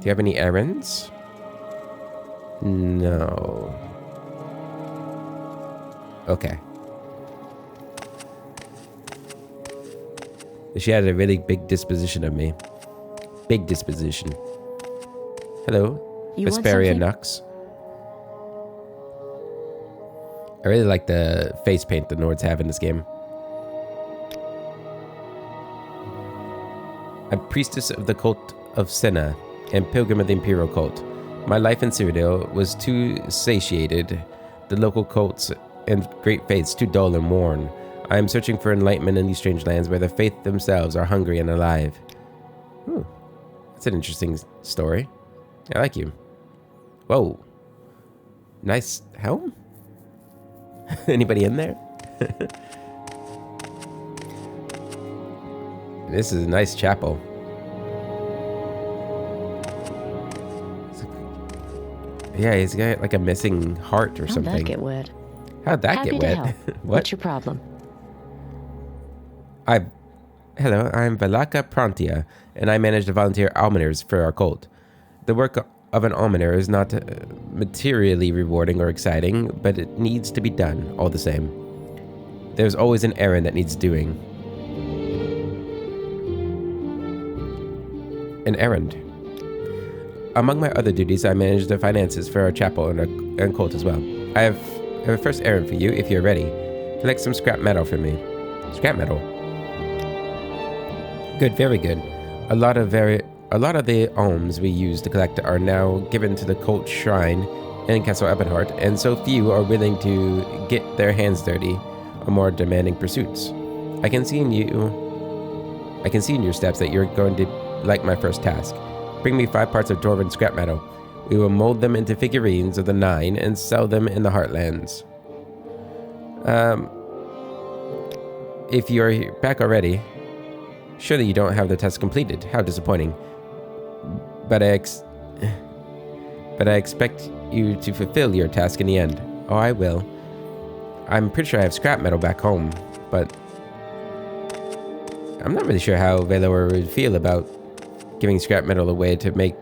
you have any errands? No. Okay. She had a really big disposition of me. Big disposition. Hello, Vesperia Nux. I really like the face paint the Nords have in this game. A priestess of the cult of Senna and pilgrim of the Imperial cult. My life in Cyrodiil was too satiated. The local cults and great faiths too dull and worn. I am searching for enlightenment in these strange lands where the faith themselves are hungry and alive. Ooh, that's an interesting story. I like you. Whoa. Nice helm? Anybody in there? This is a nice chapel. Yeah, he's got like a missing heart or something. How'd that get wet? How'd that Happy get to wet? help. What? What's your problem? Hello, I'm Velaka Prantia, and I manage the volunteer almoners for our cult. The work of an almoner is not materially rewarding or exciting, but it needs to be done all the same. There's always an errand that needs doing. An errand. Among my other duties, I manage the finances for our chapel and cult as well. I have a first errand for you, if you're ready. Collect some scrap metal for me. Scrap metal? Good, very good. A lot of the alms we use to collect are now given to the cult shrine in Castle Ebonheart, and so few are willing to get their hands dirty on more demanding pursuits. I can see in your steps that you're going to like my first task. Bring me 5 parts of dwarven scrap metal. We will mold them into figurines of the 9 and sell them in the Heartlands. If you're back already, surely you don't have the test completed. How disappointing. But I expect you to fulfill your task in the end. Oh, I will. I'm pretty sure I have scrap metal back home, but I'm not really sure how Velor would feel about giving scrap metal away to make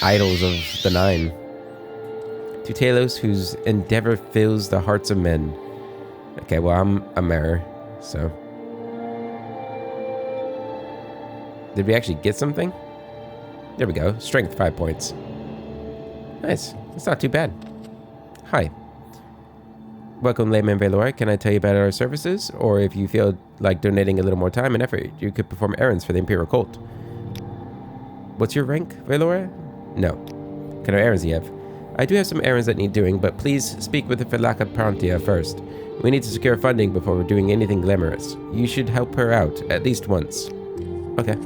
idols of the 9. To Talos, whose endeavor fills the hearts of men. Okay, well, I'm a mirror, so. Did we actually get something? There we go. Strength 5 points. Nice. That's not too bad. Hi. Welcome, Layman Velor. Can I tell you about our services? Or if you feel like donating a little more time and effort, you could perform errands for the Imperial cult. What's your rank, Velora? No. What kind of errands do you have? I do have some errands that need doing, but please speak with the Velaka Prantia first. We need to secure funding before we're doing anything glamorous. You should help her out, at least once. Okay.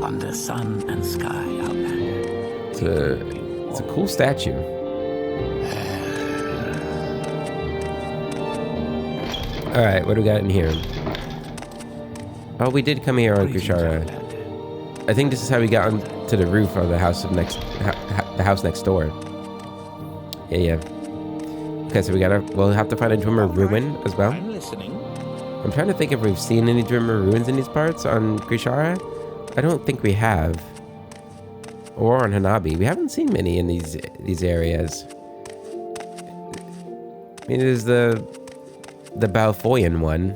Under sun and sky, Outlander. It's a cool statue. Alright, what do we got in here? Oh, we did come here on Kushara. I think this is how we got onto the roof of the house the house next door. Yeah. Okay, so we'll have to find a Dwemer ruin as well. I'm listening. I'm trying to think if we've seen any Dwemer ruins in these parts on Krishara. I don't think we have. Or on Hanabi. We haven't seen many in these areas. I mean, there's the Balfoyan one.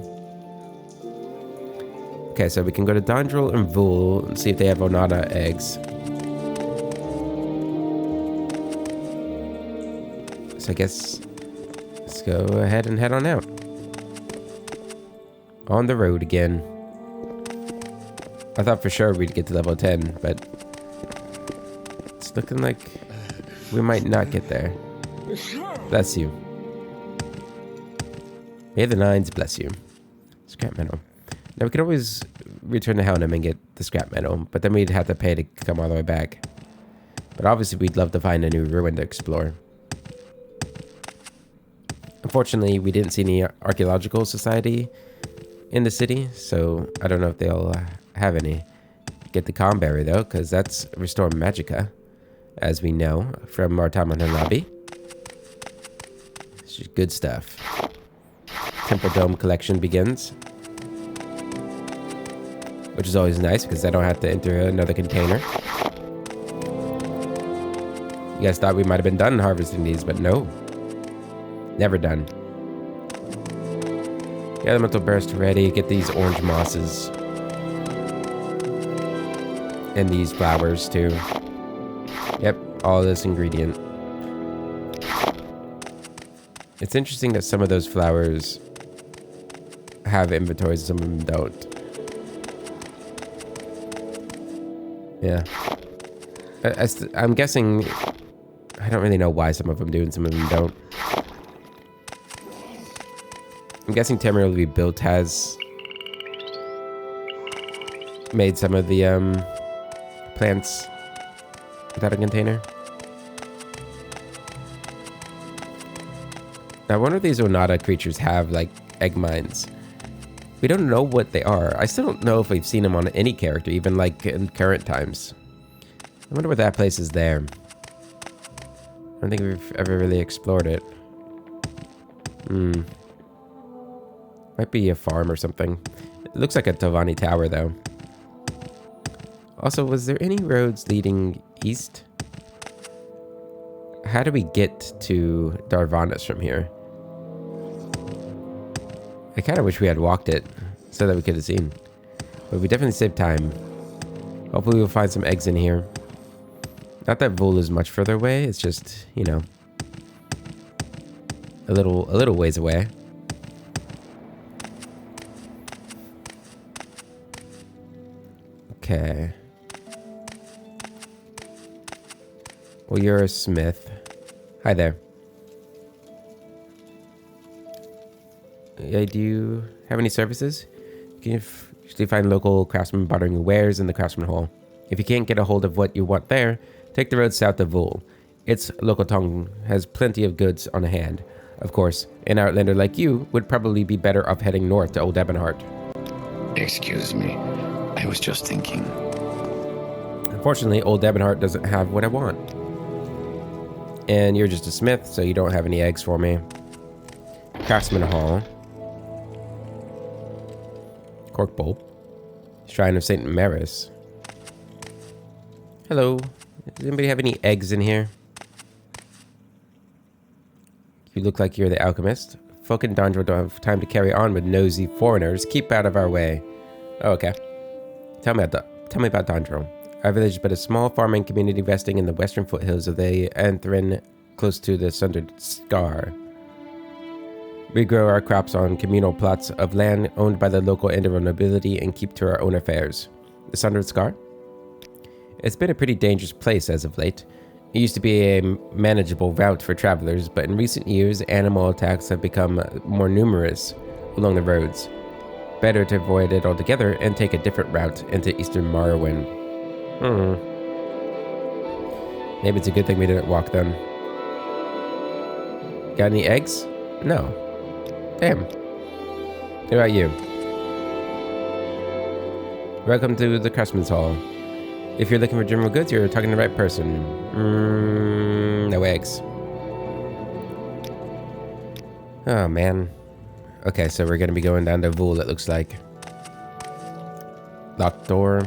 Okay, so we can go to Dondrel and Vul and see if they have Onada eggs. So I guess let's go ahead and head on out. On the road again. I thought for sure we'd get to level 10, but it's looking like we might not get there. Bless you. May the 9s bless you. Scrap metal. Now we could always return to Helnham and get the scrap metal, but then we'd have to pay to come all the way back. But obviously we'd love to find a new ruin to explore. Unfortunately, we didn't see any archaeological society in the city, so I don't know if they'll have any. Get the Comberry though, because that's Restore Magica, as we know from our time on Hanabi. It's just good stuff. Temple Dome collection begins, which is always nice because I don't have to enter another container. You guys thought we might have been done harvesting these, but no. Never done. The elemental burst ready. Get these orange mosses. And these flowers too. Yep, all this ingredient. It's interesting that some of those flowers have inventories and some of them don't. Yeah. I'm guessing... I don't really know why some of them do and some of them don't. I'm guessing Tamriel Rebuilt has made some of the plants without a container. Now, one of these Onada creatures have, like, egg mines. We don't know what they are. I still don't know if we've seen them on any character, even, like, in current times. I wonder what that place is there. I don't think we've ever really explored it. Might be a farm or something. It looks like a Tovani tower, though. Also, was there any roads leading east? How do we get to Darvanas from here? I kind of wish we had walked it so that we could have seen. But we definitely saved time. Hopefully we'll find some eggs in here. Not that Vol is much further away. It's just, you know, a little ways away. Okay. Well, you're a smith. Hi there. Yeah, do you have any services? You can usually find local craftsmen bartering your wares in the craftsman hall. If you can't get a hold of what you want there, take the road south of Vol. Its local tongue has plenty of goods on hand. Of course, an outlander like you would probably be better off heading north to Old Ebonheart. Excuse me. I was just thinking. Unfortunately, Old Ebonheart doesn't have what I want. And you're just a smith, so you don't have any eggs for me. Craftsman Hall. Cork Bowl. Shrine of St. Maris. Hello. Does anybody have any eggs in here? You look like you're the alchemist. Folk in Dondro don't have time to carry on with nosy foreigners. Keep out of our way. Oh, okay. Tell me about Dondro. Our village is but a small farming community resting in the western foothills of the Anthrin, close to the Sundered Scar. We grow our crops on communal plots of land owned by the local Enderal nobility and keep to our own affairs. The Sundered Scar? It's been a pretty dangerous place as of late. It used to be a manageable route for travelers, but in recent years, animal attacks have become more numerous along the roads. Better to avoid it altogether and take a different route into eastern Morrowind. Maybe it's a good thing we didn't walk then. Got any eggs? No. Damn. Who about you? Welcome to the Craftsman's Hall. If you're looking for general goods, you're talking to the right person. No eggs. Oh, man. Okay, so we're going to be going down to Vol, it looks like. Locked door.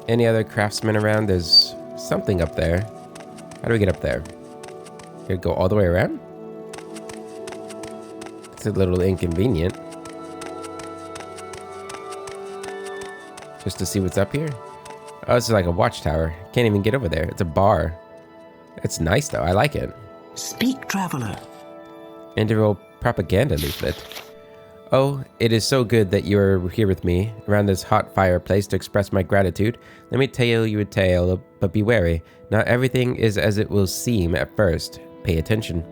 Any other craftsmen around? There's something up there. How do we get up there? Could it go all the way around? It's a little inconvenient. Just to see what's up here? Oh, this is like a watchtower. Can't even get over there. It's a bar. It's nice though. I like it. Speak, traveler. Enderal propaganda leaflet. Oh, it is so good that you are here with me around this hot fireplace to express my gratitude. Let me tell you a tale, but be wary. Not everything is as it will seem at first. Pay attention.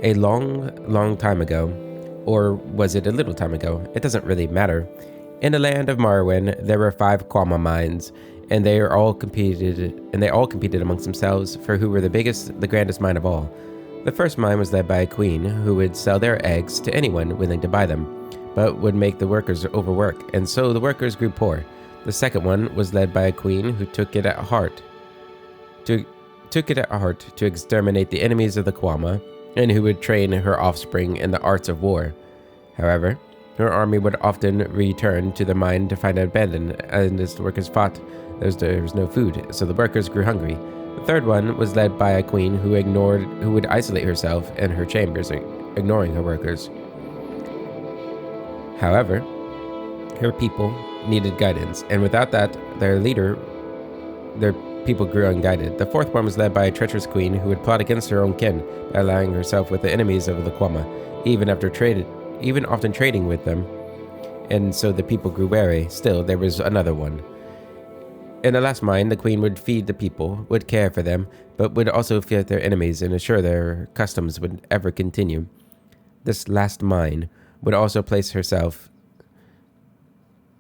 A long time ago, or was it a little time ago? It doesn't really matter. In the land of Morrowind, there were 5 Quama mines, and they all competed amongst themselves for who were the biggest, the grandest mine of all. The first mine was led by a queen who would sell their eggs to anyone willing to buy them, but would make the workers overwork, and so the workers grew poor. The second one was led by a queen who took it at heart to exterminate the enemies of the Quama, and who would train her offspring in the arts of war. However, her army would often return to the mine to find it abandoned, and as the workers fought, there was no food, so the workers grew hungry. The third one was led by a queen who would isolate herself in her chambers, ignoring her workers. However, her people needed guidance, and without that, their people grew unguided. The fourth one was led by a treacherous queen who would plot against her own kin by allying herself with the enemies of the Quama, even often trading with them. and so the people grew wary. Still, there was another one. In the last mine, the queen would feed the people, would care for them, but would also fear their enemies and assure their customs would ever continue. This last mine would also place herself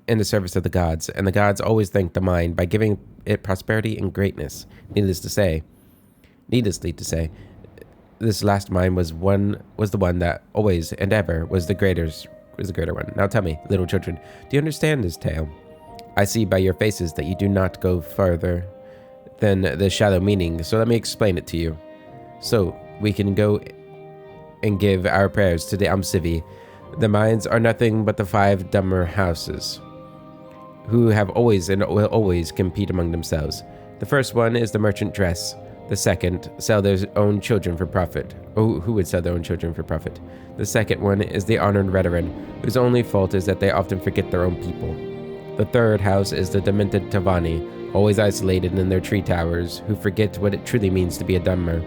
in the service of the gods, and the gods always thanked the mine by giving it prosperity and greatness. Needlessly to say, this last mine was the one that always and ever was the greater one. Now tell me, little children, do you understand this tale? I see by your faces that you do not go further than the shallow meaning, so let me explain it to you. So we can go and give our prayers to the Amsivi. The mines are nothing but the 5 dumber houses, who have always and will always compete among themselves. The first one is the merchant dress. The second, sell their own children for profit. Oh, who would sell their own children for profit? The second one is the honored veteran, whose only fault is that they often forget their own people. The third house is the demented Tavani, always isolated in their tree towers, who forget what it truly means to be a dummer.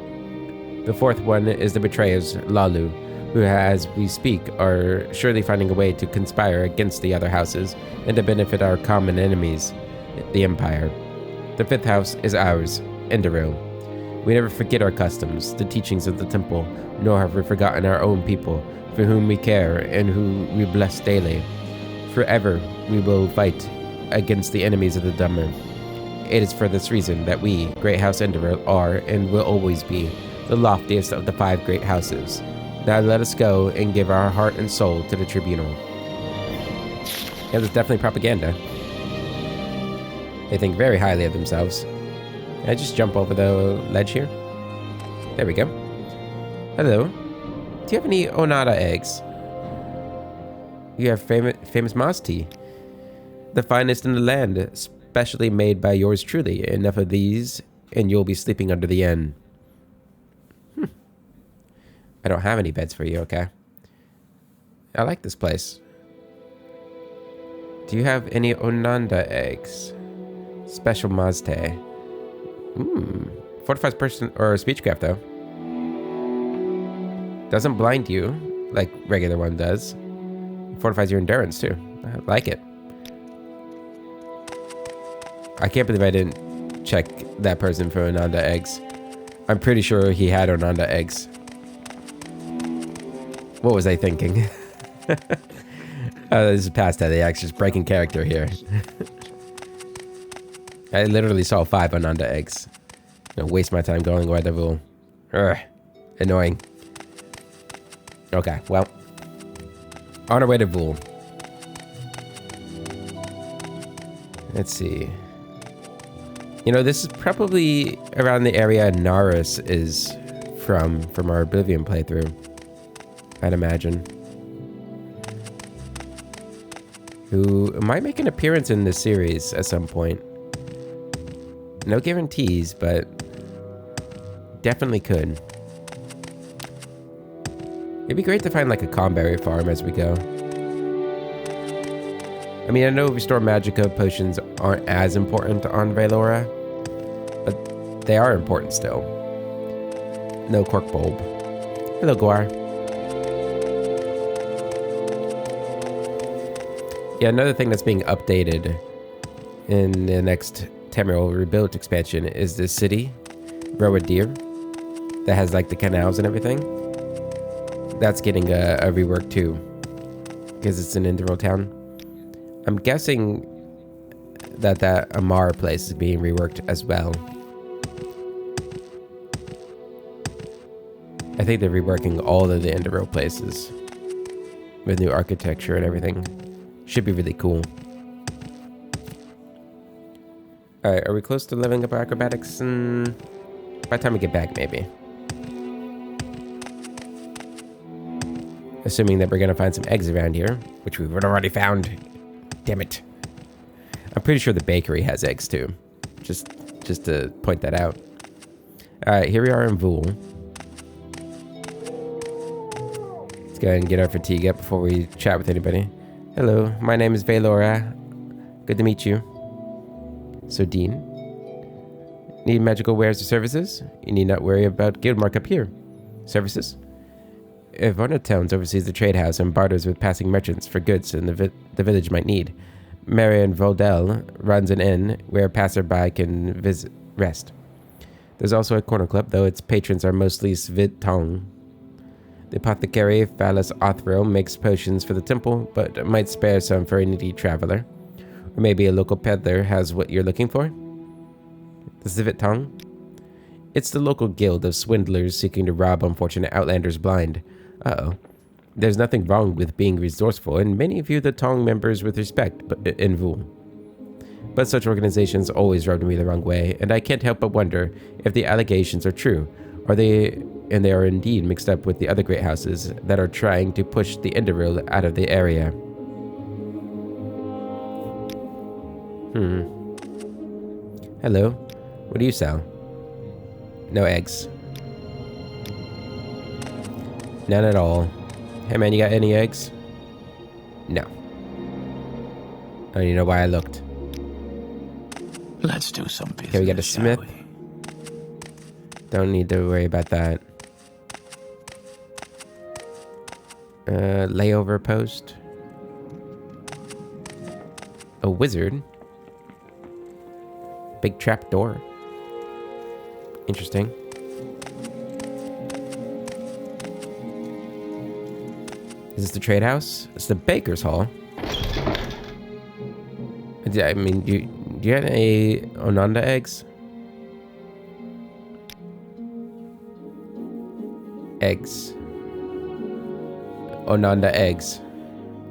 The fourth one is the betrayers, Lalu, who as we speak are surely finding a way to conspire against the other houses and to benefit our common enemies, the Empire. The fifth house is ours, Enderil. We never forget our customs, the teachings of the temple, nor have we forgotten our own people, for whom we care and who we bless daily. Forever we will fight against the enemies of the dumber. It is for this reason that we, Great House Enderil, are and will always be the loftiest of the 5 great houses. Now let us go and give our heart and soul to the tribunal. Yeah, there's definitely propaganda. They think very highly of themselves. Can I just jump over the ledge here? There we go. Hello. Do you have any Onada eggs? You have famous Maz tea. The finest in the land, specially made by yours truly. Enough of these, and you'll be sleeping under the inn. I don't have any beds for you, okay? I like this place. Do you have any Onanda eggs? Special Mazte. Fortifies person or speechcraft though. Doesn't blind you like regular one does. Fortifies your endurance too. I like it. I can't believe I didn't check that person for Onanda eggs. I'm pretty sure he had Onanda eggs. What was I thinking? This is past LAX, just breaking character here. I literally saw 5 Onanda eggs. Gonna waste my time going where the rule. Annoying. Okay, well. On our way to Vul. Let's see. You know, this is probably around the area Naris is from our Oblivion playthrough. I'd imagine. Who might make an appearance in this series at some point. No guarantees, but definitely could. It'd be great to find like a Comberry farm as we go. I mean, I know Restore Magica potions aren't as important on Valora, but they are important still. No Cork Bulb. Hello, Guar. Yeah, another thing that's being updated in the next Tamriel Rebuilt expansion is this city, Roadir, that has like the canals and everything. That's getting a rework too, because it's an Enderil town. I'm guessing that Amar place is being reworked as well. I think they're reworking all of the Enderil places with new architecture and everything. Should be really cool. Alright, are we close to leveling up acrobatics? By the time we get back, maybe. Assuming that we're going to find some eggs around here, which we've already found. Damn it. I'm pretty sure the bakery has eggs too. Just to point that out. Alright, here we are in Vul. Let's go ahead and get our fatigue up before we chat with anybody. Hello, my name is Valora. Good to meet you. So, Dean, need magical wares or services? You need not worry about guild markup here. Services? If one of the towns oversees the trade house and barters with passing merchants for goods in the village might need. Marion Voldel runs an inn where passerby can rest. There's also a corner club, though its patrons are mostly Svitong. The apothecary Phallus Othriel makes potions for the temple, but might spare some for a needy traveler. Or maybe a local peddler has what you're looking for? The Svitong? It's the local guild of swindlers seeking to rob unfortunate outlanders blind. Uh-oh. There's nothing wrong with being resourceful, and many view the Tong members with respect in Vul. But such organizations always rubbed me the wrong way, and I can't help but wonder if the allegations are true. They are indeed mixed up with the other great houses that are trying to push the Enderil out of the area. Hello. What do you sell? No eggs. None at all. Hey man, you got any eggs? No. I don't even know why I looked. Let's do some business. Okay, we got a smith. Don't need to worry about that. Layover post. A wizard. Big trap door. Interesting. Is this the trade house? It's the baker's hall. I mean, do you have any Onanda eggs? Eggs. Onanda eggs.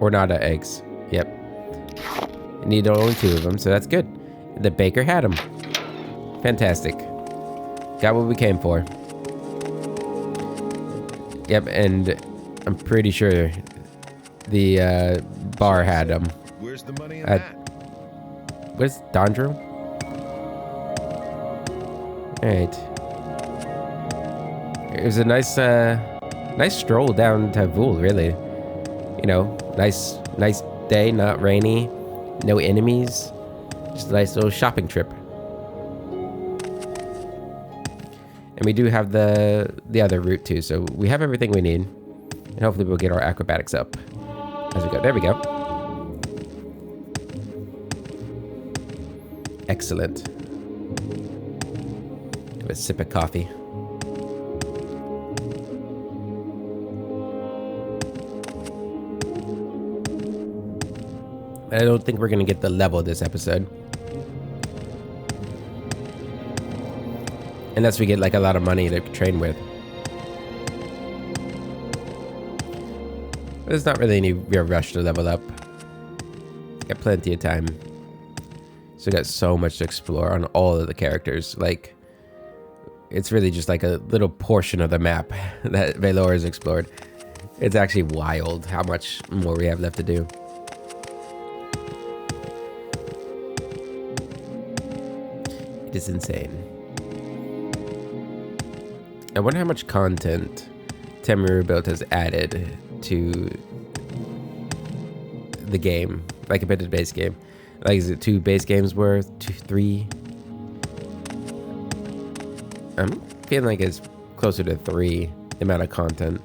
Ornada eggs. Yep. I need only 2 of them, so that's good. The baker had them. Fantastic. Got what we came for. Yep, and I'm pretty sure the bar had them. Where's the money in that? Where's Dondro? Alright. It was a nice stroll down to Vul, really. You know, nice day, not rainy, no enemies. Just a nice little shopping trip. And we do have the other route too, so we have everything we need. And hopefully we'll get our acrobatics up as we go. There we go. Excellent. Have a sip of coffee. I don't think we're going to get the level this episode. Unless we get like a lot of money to train with. There's not really any real rush to level up. Got plenty of time. So we got so much to explore on all of the characters. Like, it's really just like a little portion of the map that Valor has explored. It's actually wild how much more we have left to do. It is insane. I wonder how much content Tamriel Rebuilt has added to the game, like compared to the base game. Like, is it 2 base games worth? 2, 3? I'm feeling like it's closer to 3, the amount of content.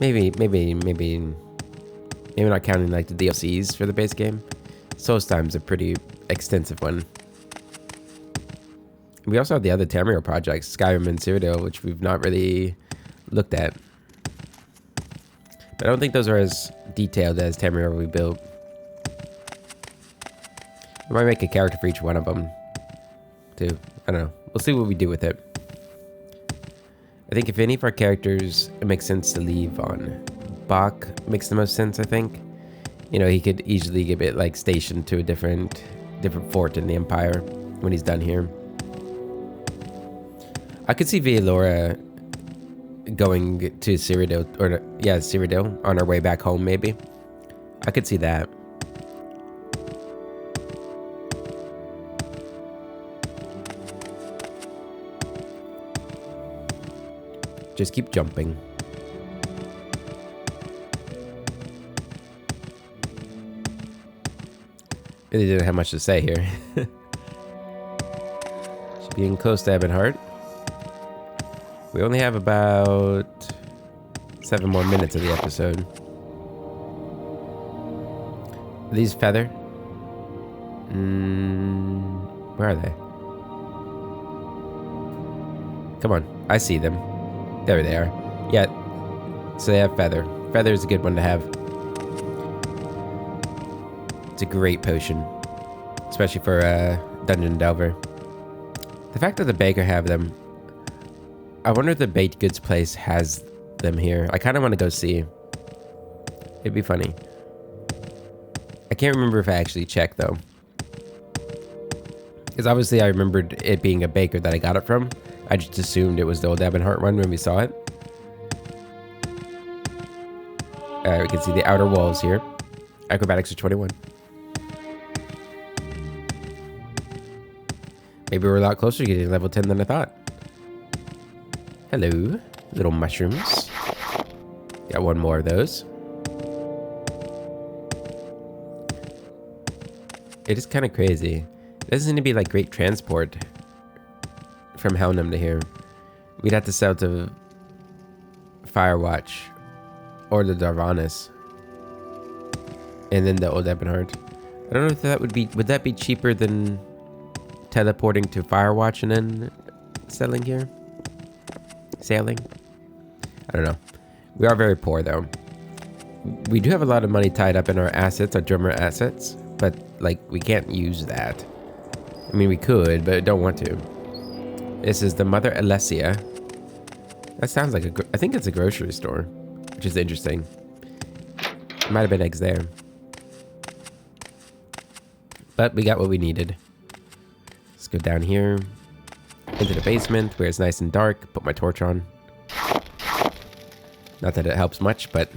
Maybe not counting like the DLCs for the base game. Solstime's a pretty extensive one. We also have the other Tamriel projects, Skyrim and Cyrodiil, which we've not really looked at. But I don't think those are as detailed as Tamriel Rebuilt. We might make a character for each one of them, too. I don't know. We'll see what we do with it. I think if any of our characters, it makes sense to leave on. Bach makes the most sense, I think. You know, he could easily get it like stationed to a different fort in the Empire when he's done here. I could see Valora going to Cyrodiil, or yeah, Cyrodiil on our way back home, maybe. I could see that. Just keep jumping. Really didn't have much to say here. Should be getting close to Ebonheart. We only have about 7 more minutes of the episode. Are these feather? Where are they? Come on, I see them. There they are. Yeah, so they have feather. Feather is a good one to have. It's a great potion, especially for a dungeon delver. The fact that the baker have them, I wonder if the baked goods place has them here. I kind of want to go see. It'd be funny. I can't remember if I actually checked though, because obviously I remembered it being a baker that I got it from. I just assumed it was the old Ebonheart one when we saw it. Alright, we can see the outer walls here. Acrobatics are 21. Maybe we're a lot closer to getting level 10 than I thought. Hello, little mushrooms. Got one more of those. It is kind of crazy. It doesn't seem to be like great transport from Helnum to here. We'd have to sell to Firewatch or the Darvanis, and then the old Ebonheart. I don't know if that would that be cheaper than teleporting to Firewatch and then selling here? Sailing? I don't know. We are very poor though. We do have a lot of money tied up in our assets, our drummer assets, but like we can't use that. I mean, we could, but don't want to. This is the Mother Alessia. That sounds like I think it's a grocery store, which is interesting. Might have been eggs there. But we got what we needed. Let's go down here into the basement where it's nice and dark. Put my torch on. Not that it helps much, but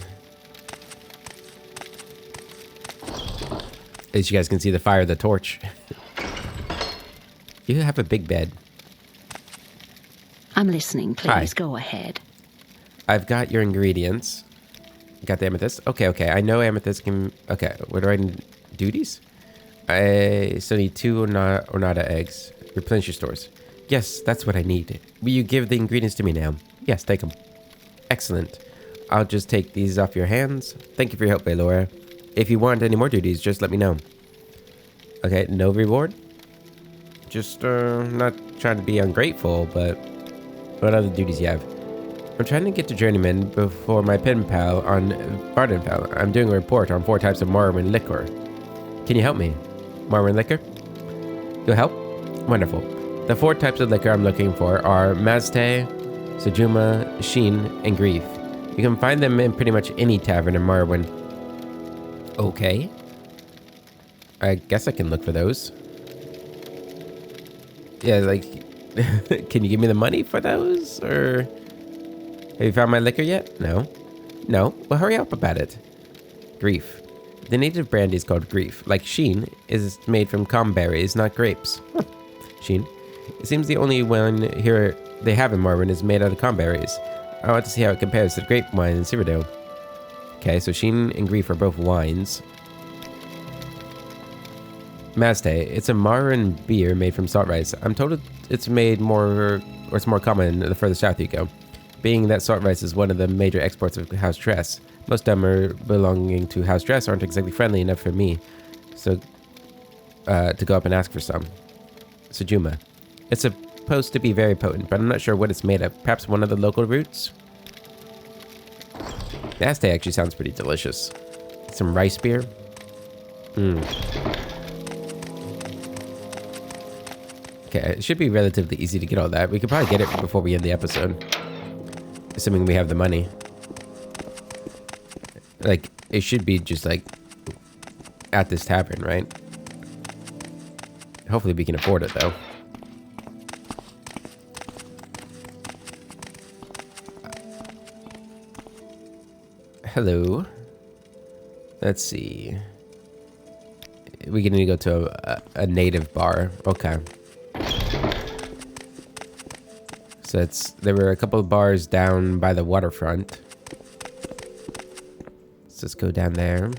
at least you guys can see the fire of the torch. You have a big bed. I'm listening, please. Hi. Go ahead. I've got your ingredients. Got the amethyst? Okay. I know amethyst can... Okay, what do I need? Duties? I still need 2 Ornata eggs. Replenish your stores. Yes, that's what I need. Will you give the ingredients to me now? Yes, take them. Excellent. I'll just take these off your hands. Thank you for your help, Baelora. If you want any more duties, just let me know. Okay, no reward? Just, not trying to be ungrateful, but... What other duties you have? I'm trying to get to Journeyman before my pen pal on Vardenfell. I'm doing a report on 4 types of Morrowind liquor. Can you help me? Morrowind liquor? You'll help? Wonderful. The 4 types of liquor I'm looking for are Mazte, Sejuma, Sheen, and Grief. You can find them in pretty much any tavern in Morrowind. Okay. I guess I can look for those. Yeah, like... Can you give me the money for those? Or... Have you found my liquor yet? No. No? Well, hurry up about it. Grief. The native brandy is called Grief. Like Sheen, is made from calm berries, not grapes. Huh. Sheen. It seems the only one here they have in Morrowind is made out of calm berries. I want to see how it compares to the grape wine in Cyrodiil. Okay, so Sheen and Grief are both wines. Mazte. It's a Morrowind beer made from salt rice. I'm told it's made more, or it's more common the further south you go. Being that salt rice is one of the major exports of House Dress. Most Dummer belonging to House Dress aren't exactly friendly enough for me, so to go up and ask for some. Sejuma. It's supposed to be very potent, but I'm not sure what it's made of. Perhaps one of the local roots? Mazte actually sounds pretty delicious. Some rice beer? Okay, it should be relatively easy to get all that. We could probably get it before we end the episode. Assuming we have the money. Like, it should be just like at this tavern, right? Hopefully we can afford it though. Hello. Let's see. We're gonna go to a native bar. Okay. So there were a couple of bars down by the waterfront. Let's just go down there.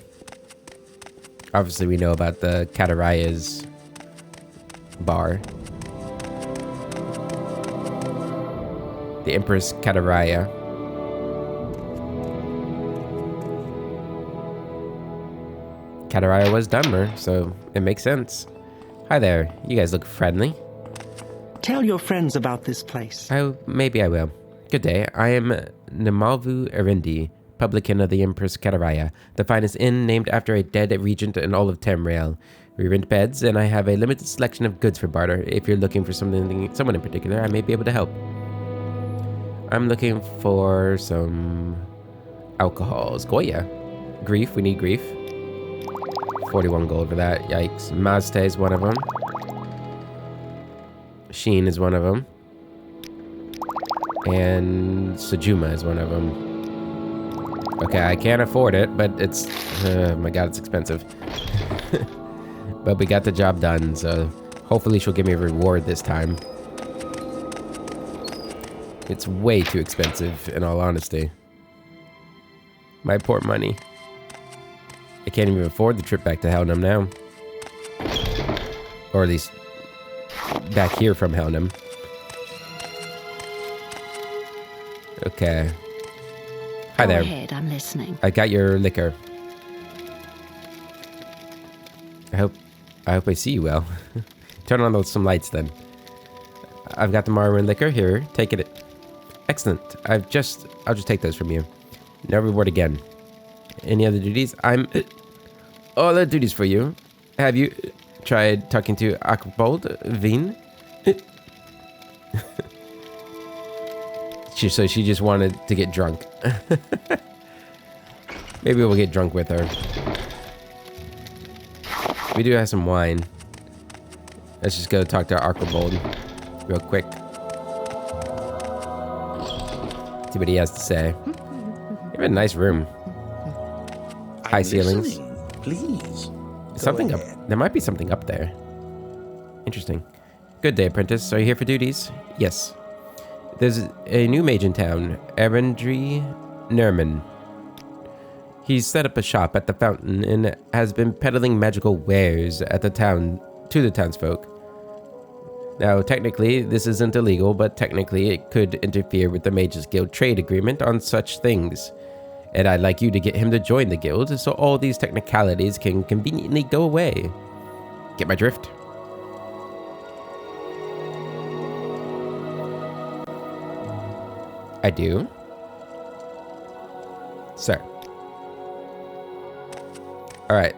Obviously, we know about the Cataraya's bar. The Empress Kataraya. Kataraya was dumber, so it makes sense. Hi there. You guys look friendly. Tell your friends about this place. Maybe I will. Good day. I am Namalvu Erindi, publican of the Empress Kataraya, the finest inn named after a dead regent in all of Tamriel. We rent beds, and I have a limited selection of goods for barter. If you're looking for someone in particular, I may be able to help. I'm looking for some alcohols. Goya. Grief. We need grief. 41 gold for that. Yikes. Mazte is one of them. Sheen is one of them. And Sejuma is one of them. Okay, I can't afford it, but it's... oh my god, it's expensive. But we got the job done, so hopefully she'll give me a reward this time. It's way too expensive, in all honesty. My poor money. I can't even afford the trip back to Helnum now. Or at least back here from Helnum. Okay. Hi there. Go ahead, I'm listening. I got your liquor. I hope I see you well. Turn on some lights then. I've got the Morrowind liquor here. Take it. Excellent. I'll just take those from you. No reward again. Any other duties? All the duties for you. Have you tried talking to Akbold Veen? So she just wanted to get drunk. Maybe we'll get drunk with her. We do have some wine. Let's just go talk to Archibald real quick. See what he has to say. You have a nice room. High ceilings. Please. Something up. There might be something up there. Interesting. Good day, apprentice. Are you here for duties? Yes. There's a new mage in town, Arendry Nerman. He's set up a shop at the fountain and has been peddling magical wares at the town to the townsfolk. Now, technically, this isn't illegal, but technically it could interfere with the Mages Guild trade agreement on such things. And I'd like you to get him to join the guild so all these technicalities can conveniently go away. Get my drift? I do. Sir. Alright.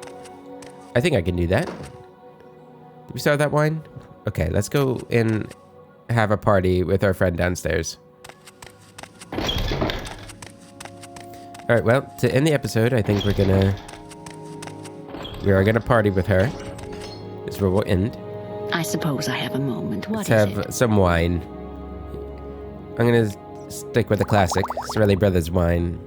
I think I can do that. Did we start that wine? Okay, let's go and have a party with our friend downstairs. Alright, well, to end the episode, I think we are gonna party with her. This is where we'll end. I suppose I have a moment. Let's have some wine. I'm gonna stick with the classic Sorelli Brothers wine.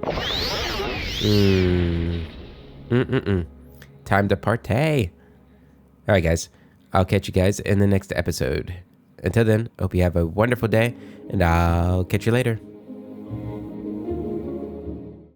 Time to partay. Alright, guys. I'll catch you guys in the next episode. Until then, hope you have a wonderful day, and I'll catch you later.